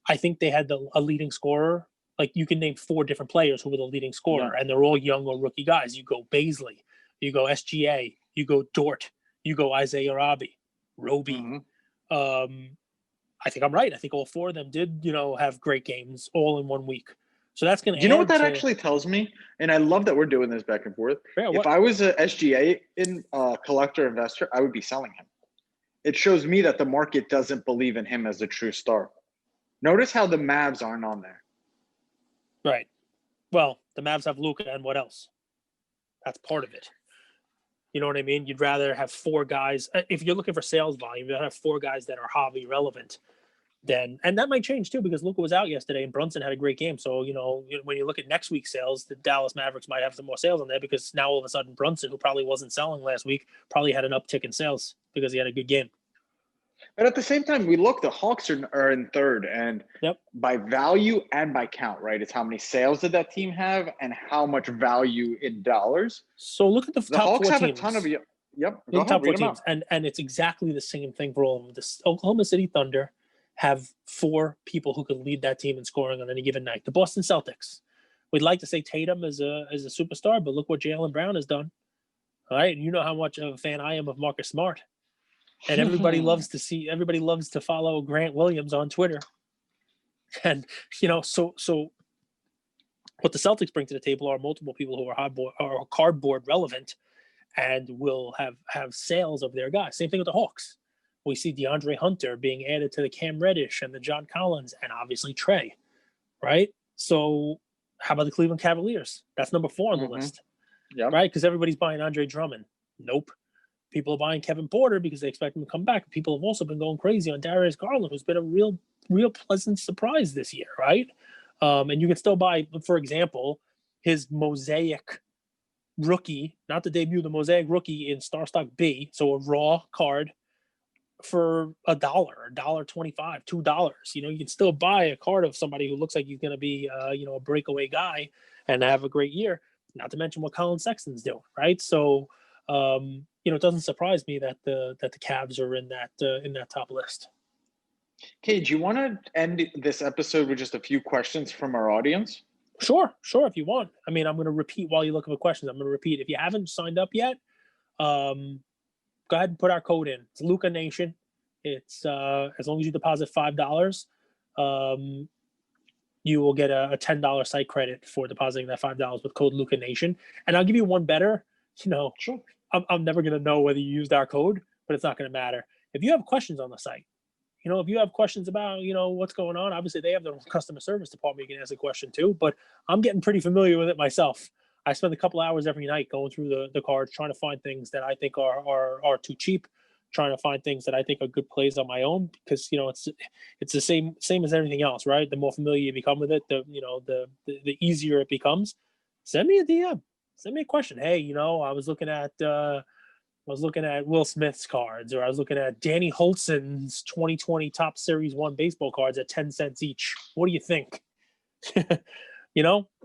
I think they had a leading scorer. Like you can name 4 different players who were the leading scorer, and they're all young or rookie guys. You go Baisley, you go SGA, you go Dort, you go Isaiah Roby. Mm-hmm. I think I'm right. I think all 4 of them did, have great games all in 1 week. So that's going to. You know what that actually tells me? And I love that we're doing this back and forth. Yeah, if I was a SGA collector investor, I would be selling him it shows me that the market doesn't believe in him as a true star. Notice how the Mavs aren't on there. Right. Well, the Mavs have Luka, and what else? That's part of it. You know what I mean? You'd rather have 4 guys. If you're looking for sales volume, you'd have 4 guys that are hobby relevant. Then, and that might change too, because Luka was out yesterday and Brunson had a great game. So, when you look at next week's sales, the Dallas Mavericks might have some more sales on there, because now all of a sudden Brunson, who probably wasn't selling last week, probably had an uptick in sales because he had a good game. But at the same time, we look, the Hawks are in third, and by value and by count, right? It's how many sales did that team have and how much value in dollars. So look at the top Hawks 4 have teams. A ton of Go ahead, top 4 read them teams, out. and it's exactly the same thing for all of them. The Oklahoma City Thunder have 4 people who can lead that team in scoring on any given night. The Boston Celtics. We'd like to say Tatum is a superstar, but look what Jaylen Brown has done. All right, and you know how much of a fan I am of Marcus Smart. And everybody loves to follow Grant Williams on Twitter. And, so what the Celtics bring to the table are multiple people who are cardboard relevant and will have sales of their guys. Same thing with the Hawks. We see DeAndre Hunter being added to the Cam Reddish and the John Collins and obviously Trey, right? So how about the Cleveland Cavaliers? That's number 4 on the list, right? Because everybody's buying Andre Drummond. Nope. People are buying Kevin Porter because they expect him to come back. People have also been going crazy on Darius Garland, who's been a real pleasant surprise this year, right? And you can still buy, for example, his Mosaic rookie, not the debut, the Mosaic rookie in StarStock B, so a raw card for $1, $1.25, $2. You can still buy a card of somebody who looks like he's going to be, a breakaway guy and have a great year. Not to mention what Colin Sexton's doing, right? So, it doesn't surprise me that the Cavs are in that top list. Okay, do you want to end this episode with just a few questions from our audience? Sure, if you want. I mean, I'm going to repeat while you look for questions. I'm going to repeat. If you haven't signed up yet, go ahead and put our code in. It's Luka Nation. It's as long as you deposit $5, you will get a $10 site credit for depositing that $5 with code Luka Nation. And I'll give you one better. Sure. I'm never going to know whether you used our code, but it's not going to matter. If you have questions on the site, if you have questions about, what's going on, obviously they have their customer service department. You can ask a question too, but I'm getting pretty familiar with it myself. I spend a couple hours every night going through the cards, trying to find things that I think are too cheap, trying to find things that I think are good plays on my own, because, it's the same as everything else, right? The more familiar you become with it, the easier it becomes. Send me a DM. Send me a question. Hey, I was looking at Will Smith's cards, or I was looking at Danny Holtzon's 2020 Top Series 1 baseball cards at 10 cents each. What do you think? Go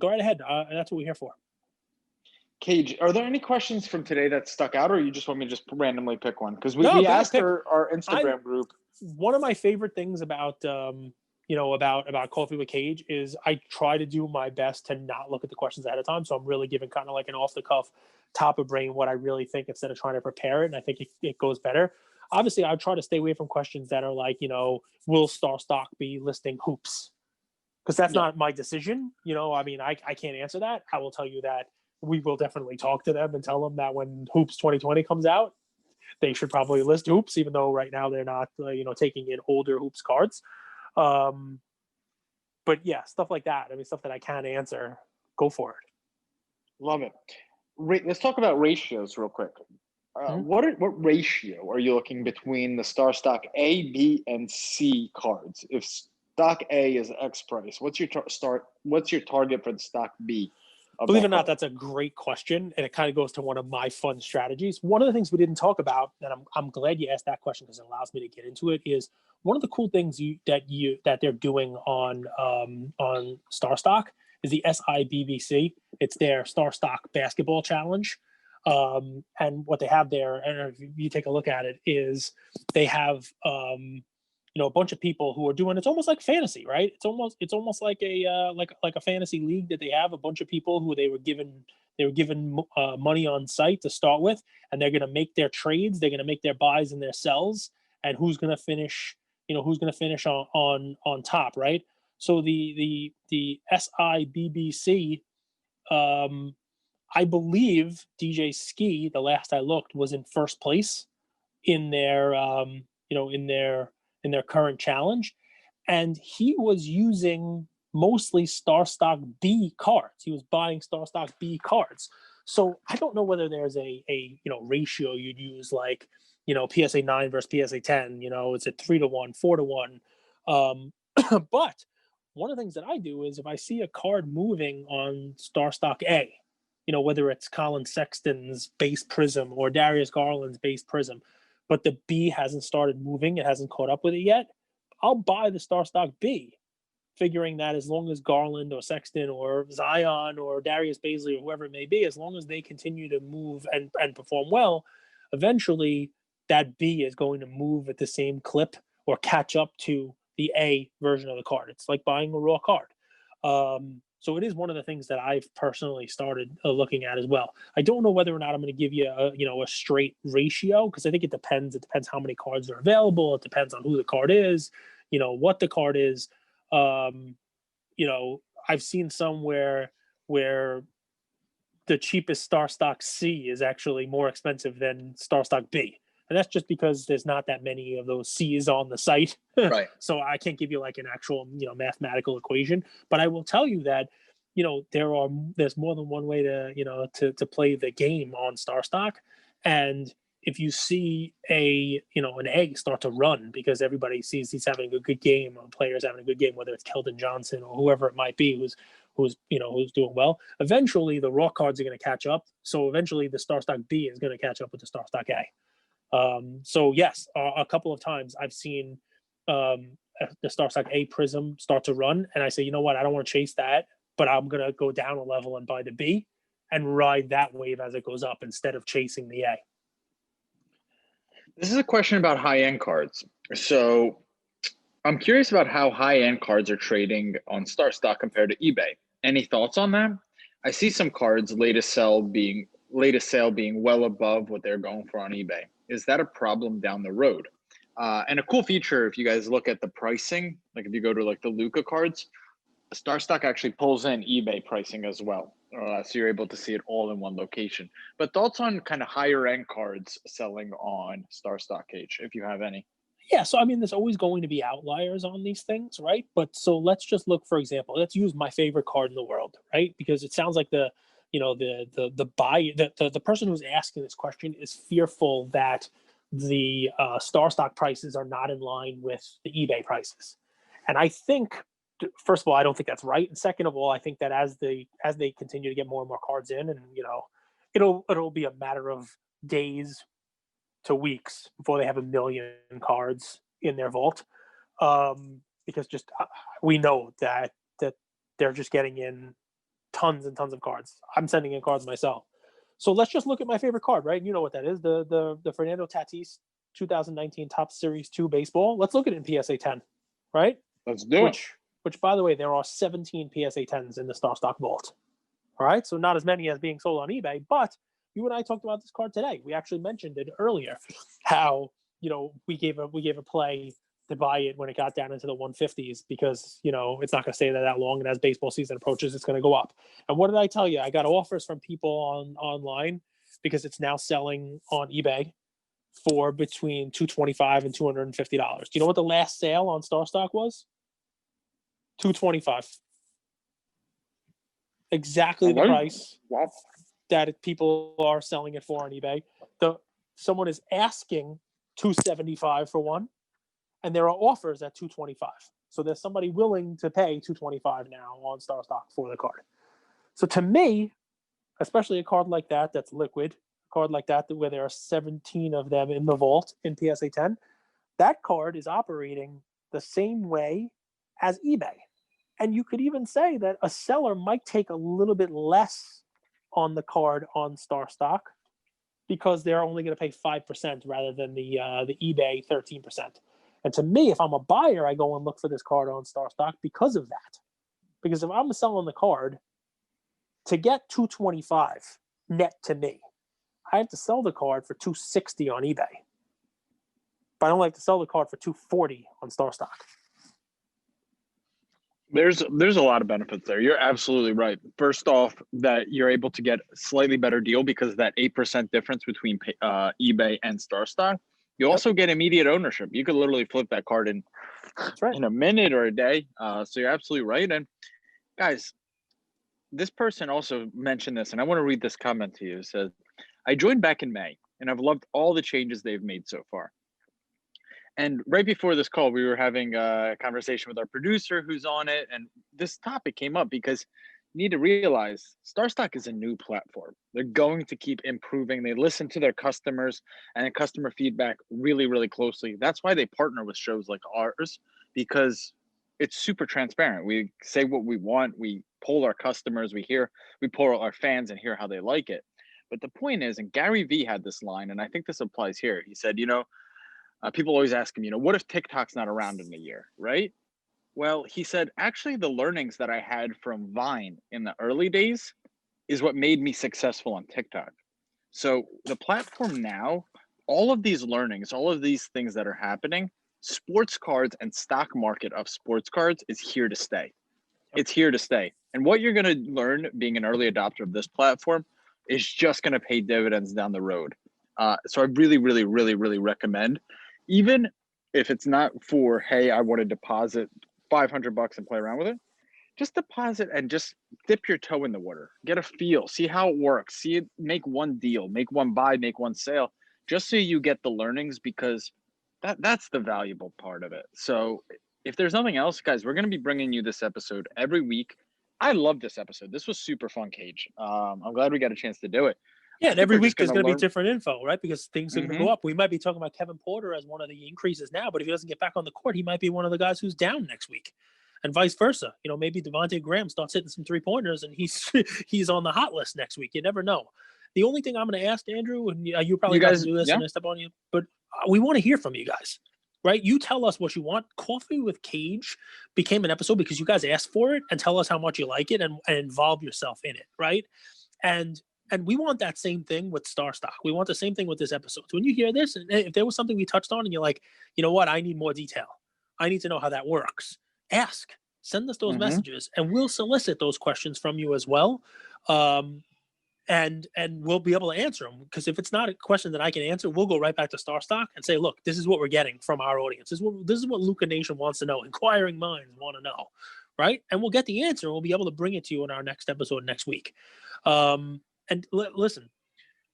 right ahead. That's what we're here for. Cage, are there any questions from today that stuck out, or you just want me to just randomly pick one? Because we asked our Instagram group. One of my favorite things about about Coffee with Cage is I try to do my best to not look at the questions ahead of time. So I'm really giving kind of like an off the cuff, top of brain what I really think, instead of trying to prepare it. And I think it goes better. Obviously, I try to stay away from questions that are like, will StarStock be listing hoops? Because that's not my decision. I can't answer that. I will tell you that we will definitely talk to them and tell them that when Hoops 2020 comes out, they should probably list Hoops, even though right now they're not, taking in older Hoops cards. But yeah, stuff like that. I mean, stuff that I can't answer. Go for it. Love it. Let's talk about ratios real quick. What ratio are you looking between the StarStock A, B, and C cards? If stock A is X price, what's your target for the stock B? Believe it or not, that's a great question, and it kind of goes to one of my fun strategies. One of the things we didn't talk about, and I'm glad you asked that question because it allows me to get into it, is one of the cool things that they're doing on StarStock is the SIBBC. It's their StarStock Basketball Challenge, and what they have there, and if you take a look at it, is they have a bunch of people who are doing, it's almost like fantasy, right? It's almost like a like a fantasy league that they have a bunch of people who they were given money on site to start with, and they're going to make their trades, they're going to make their buys and their sells, and who's going to finish on top, right? So the SIBBC, I believe DJ Ski, the last I looked, was in first place in their in their current challenge, and he was using mostly StarStock B cards. He was buying StarStock B cards. So I don't know whether there's a ratio you'd use, like PSA 9 versus PSA 10. Is it 3-1, 4-1? But one of the things that I do is if I see a card moving on StarStock A, whether it's Colin Sexton's base prism or Darius Garland's base prism, but the B hasn't started moving, it hasn't caught up with it yet, I'll buy the StarStock B, figuring that as long as Garland or Sexton or Zion or Darius Baisley or whoever it may be, as long as they continue to move and perform well, eventually that B is going to move at the same clip or catch up to the A version of the card. It's like buying a raw card. So it is one of the things that I've personally started looking at as well. I don't know whether or not I'm going to give you a straight ratio, because I think it depends. It depends how many cards are available. It depends on who the card is, what the card is. I've seen somewhere where the cheapest StarStock C is actually more expensive than StarStock B. And that's just because there's not that many of those C's on the site. Right. So I can't give you like an actual, mathematical equation, but I will tell you that, there's more than one way to play the game on StarStock. And if you see an A start to run because everybody sees he's having a good game, or players having a good game, whether it's Keldon Johnson or whoever it might be, who's doing well, eventually the raw cards are going to catch up. So eventually the StarStock B is going to catch up with the StarStock A. So yes, a couple of times I've seen the StarStock A prism start to run, and I say, you know what, I don't want to chase that, but I'm going to go down a level and buy the B and ride that wave as it goes up instead of chasing the A. This is a question about high-end cards. So I'm curious about how high-end cards are trading on StarStock compared to eBay. Any thoughts on that? I see some cards latest sale being well above what they're going for on eBay. Is that a problem down the road? And a cool feature, if you guys look at the pricing, like if you go to like the Luka cards, StarStock actually pulls in eBay pricing as well. So you're able to see it all in one location. But thoughts on kind of higher end cards selling on StarStock H, if you have any? Yeah, so I mean, there's always going to be outliers on these things, right? But so let's just look, for example, let's use my favorite card in the world, right? Because it sounds like the person who's asking this question is fearful that the StarStock prices are not in line with the eBay prices. And I think, first of all, I don't think that's right. And second of all, I think that as they continue to get more and more cards in, and it'll be a matter of days to weeks before they have 1 million cards in their vault, because just we know that they're just getting in tons and tons of cards. I'm sending in cards myself. So let's just look at my favorite card, right? You know what that is, the Fernando Tatis 2019 Topps Series 2 baseball. Let's look at it in PSA 10, right? Let's do it. Which, by the way, there are 17 PSA 10s in the StarStock vault. All right, so not as many as being sold on eBay, but you and I talked about this card today. We actually mentioned it earlier, how we gave a play to buy it when it got down into the 150s, because it's not going to stay there that long, and as baseball season approaches, it's going to go up. And what did I tell you? I got offers from people online, because it's now selling on eBay for between $225 and $250. Do you know what the last sale on StarStock was? $225. Exactly the price that people are selling it for on eBay. Someone is asking $275 for one, and there are offers at $225. So there's somebody willing to pay $225 now on StarStock for the card. So to me, especially a card like that that's liquid, a card like that where there are 17 of them in the vault in PSA 10, that card is operating the same way as eBay. And you could even say that a seller might take a little bit less on the card on StarStock, because they're only going to pay 5% rather than the eBay 13%. And to me, if I'm a buyer, I go and look for this card on StarStock because of that. Because if I'm selling the card, to get $225 net to me, I have to sell the card for $260 on eBay. But I don't like to sell the card for $240 on StarStock. There's a lot of benefits there. You're absolutely right. First off, that you're able to get a slightly better deal because of that 8% difference between eBay and StarStock. You also get immediate ownership. You could literally flip that card That's right. in a minute or a day. So you're absolutely right. And guys, this person also mentioned this, and I want to read this comment to you. It says, I joined back in May, and I've loved all the changes they've made so far. And right before this call, we were having a conversation with our producer who's on it, and this topic came up because you need to realize StarStock is a new platform. They're going to keep improving. They listen to their customers and customer feedback really, really closely. That's why they partner with shows like ours, because it's super transparent. We say what we want. We poll our customers. We poll our fans and hear how they like it. But the point is, and Gary Vee had this line, and I think this applies here. He said, people always ask him, what if TikTok's not around in a year, right? Well, he said, actually, the learnings that I had from Vine in the early days is what made me successful on TikTok. So the platform now, all of these learnings, all of these things that are happening, sports cards and stock market of sports cards is here to stay. It's here to stay. And what you're going to learn being an early adopter of this platform is just going to pay dividends down the road. So I really, really, really, really recommend, even if it's not for, hey, I want to deposit $500 and play around with it, just deposit and just dip your toe in the water, get a feel, see how it works, see it, make one deal, make one buy, make one sale, just so you get the learnings, because that's the valuable part of it. So if there's nothing else, guys, we're going to be bringing you this episode every week. I love this episode. This was super fun, Cage. I'm glad we got a chance to do it. Yeah, and every week there's going to be different info, right? Because things are going to go up. We might be talking about Kevin Porter as one of the increases now, but if he doesn't get back on the court, he might be one of the guys who's down next week, and vice versa. Maybe Devontae Graham starts hitting some 3-pointers and he's on the hot list next week. You never know. The only thing I'm going to ask, Andrew, and you probably guys do this and I step on you, but we want to hear from you guys, right? You tell us what you want. Coffee with Cage became an episode because you guys asked for it, and tell us how much you like it and involve yourself in it, right? And we want that same thing with StarStock. We want the same thing with this episode. So when you hear this, and if there was something we touched on and you're like, you know what, I need more detail, I need to know how that works, ask, send us those messages, and we'll solicit those questions from you as well. And we'll be able to answer them, because if it's not a question that I can answer, we'll go right back to StarStock and say, look, this is what we're getting from our audience. This is what Luca Nation wants to know. Inquiring minds want to know, right? And we'll get the answer. We'll be able to bring it to you in our next episode next week. And listen,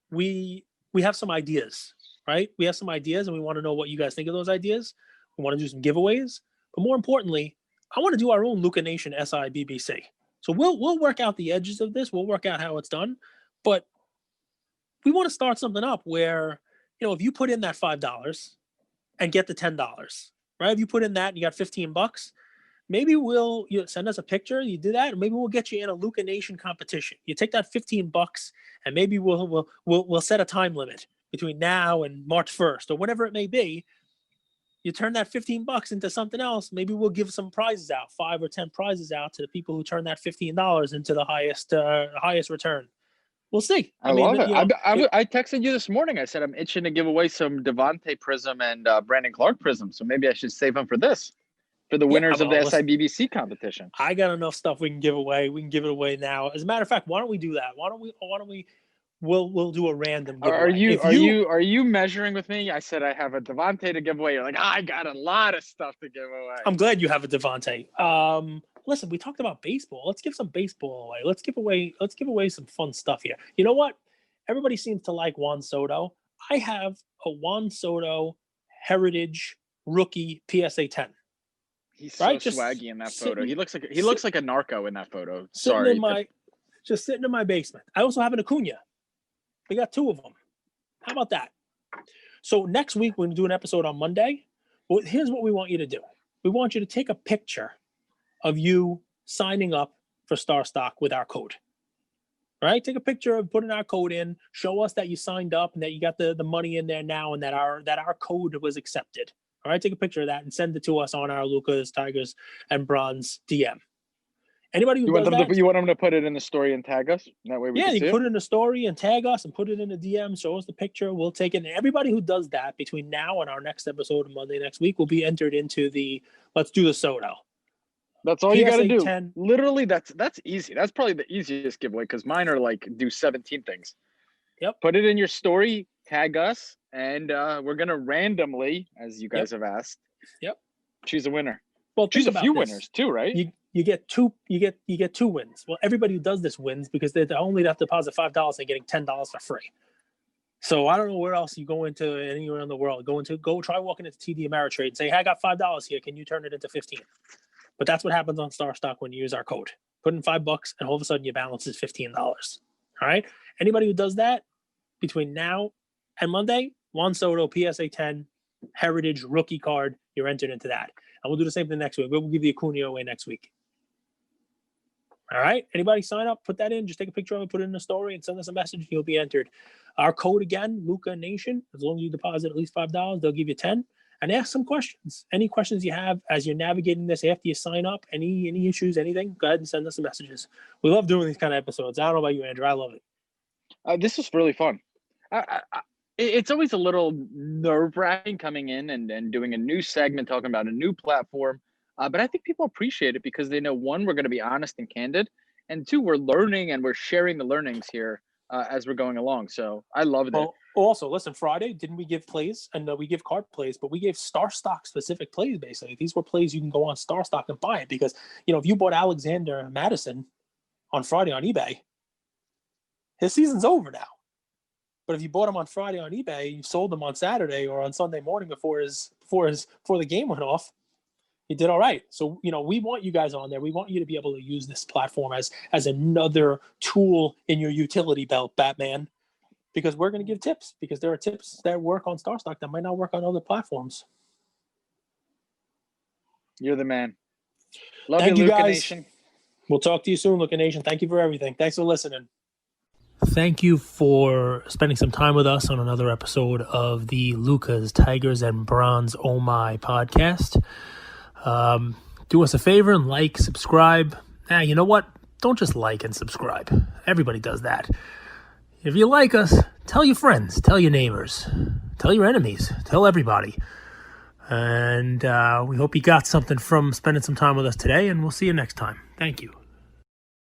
we have some ideas, right? We have some ideas, and we want to know what you guys think of those ideas. We want to do some giveaways, but more importantly, I want to do our own Luca Nation SIBBC. So we'll work out the edges of this. We'll work out how it's done, but we want to start something up where, if you put in that $5 and get the $10, right? If you put in that and you got $15, maybe you send us a picture. You do that, and maybe we'll get you in a Luca Nation competition. You take that $15, and maybe we'll set a time limit between now and March 1st or whatever it may be. You turn that $15 into something else. Maybe we'll give some prizes out, 5 or 10 prizes out to the people who turn that $15 into the highest return. We'll see. I love it. I texted you this morning. I said I'm itching to give away some Devontae Prism and Brandon Clark Prism, so maybe I should save them for this. For the winners of the SIBBC competition. I got enough stuff we can give away. We can give it away now. As a matter of fact, why don't we do that? Why don't we we'll do a random giveaway. Are you measuring with me? I said I have a Devontae to give away. You're like, I got a lot of stuff to give away. I'm glad you have a Devontae. Listen, we talked about baseball. Let's give some baseball away. Let's give away some fun stuff here. You know what? Everybody seems to like Juan Soto. I have a Juan Soto Heritage Rookie PSA 10. He's so swaggy in that photo. He looks like a narco in that photo. Just sitting in my basement. I also have an Acuna. We got 2 of them. How about that? So next week, we're going to do an episode on Monday. Well, here's what we want you to do. We want you to take a picture of you signing up for StarStock with our code. All right? Take a picture of putting our code in. Show us that you signed up and that you got the money in there now, and that our code was accepted. All right? Take a picture of that and send it to us on our Lucas, Tigers, and Bronze DM. Anybody who you want them to put it in the story and tag us? That way we can see you put it in the story and tag us and put it in the DM. Show us the picture. We'll take it. And everybody who does that between now and our next episode Monday next week will be entered into the Let's Do the Soto. That's all you got to do. 10. Literally, that's easy. That's probably the easiest giveaway, because mine are like do 17 things. Yep. Put it in your story, tag us, and we're gonna randomly, as you guys have asked, choose a winner. Well, choose a few winners too, right? You get two wins. Well, everybody who does this wins because they only have to deposit $5 and getting $10 for free. So I don't know where else you go into anywhere in the world. Go try walking into TD Ameritrade and say, "Hey, I got $5 here. Can you turn it into 15?" But that's what happens on StarStock when you use our code. Put in $5, and all of a sudden your balance is $15. All right. Anybody who does that between now and Monday, Juan Soto, PSA 10, Heritage rookie card, you're entered into that. And we'll do the same thing next week. We'll give the Acuna away next week. All right. Anybody sign up, put that in, just take a picture of it, put it in the story, and send us a message. You'll be entered. Our code again, Luca Nation. As long as you deposit at least $5, they'll give you 10. And ask some questions. Any questions you have as you're navigating this after you sign up, any issues, anything, go ahead and send us some messages. We love doing these kind of episodes. I don't know about you, Andrew. I love it. This was really fun. It's always a little nerve-wracking coming in and doing a new segment, talking about a new platform. But I think people appreciate it because they know, one, we're going to be honest and candid, and two, we're learning and we're sharing the learnings here as we're going along. So I love that. Also, listen, Friday, didn't we give plays? And we give card plays, but we gave StarStock specific plays, basically. These were plays you can go on StarStock and buy it because, if you bought Alexander Madison on Friday on eBay, his season's over now. But if you bought him on Friday on eBay, you sold him on Saturday or on Sunday morning before the game went off, you did all right. So, we want you guys on there. We want you to be able to use this platform as another tool in your utility belt, Batman, because we're going to give tips because there are tips that work on StarStock that might not work on other platforms. You're the man. Love Thank you, Luca guys. Nation. We'll talk to you soon, Luca Nation. Thank you for everything. Thanks for listening. Thank you for spending some time with us on another episode of the Lucas, Tigers, and Bronze Oh My podcast. Do us a favor and like, subscribe. You know what? Don't just like and subscribe. Everybody does that. If you like us, tell your friends, tell your neighbors, tell your enemies, tell everybody. And we hope you got something from spending some time with us today, and we'll see you next time. Thank you.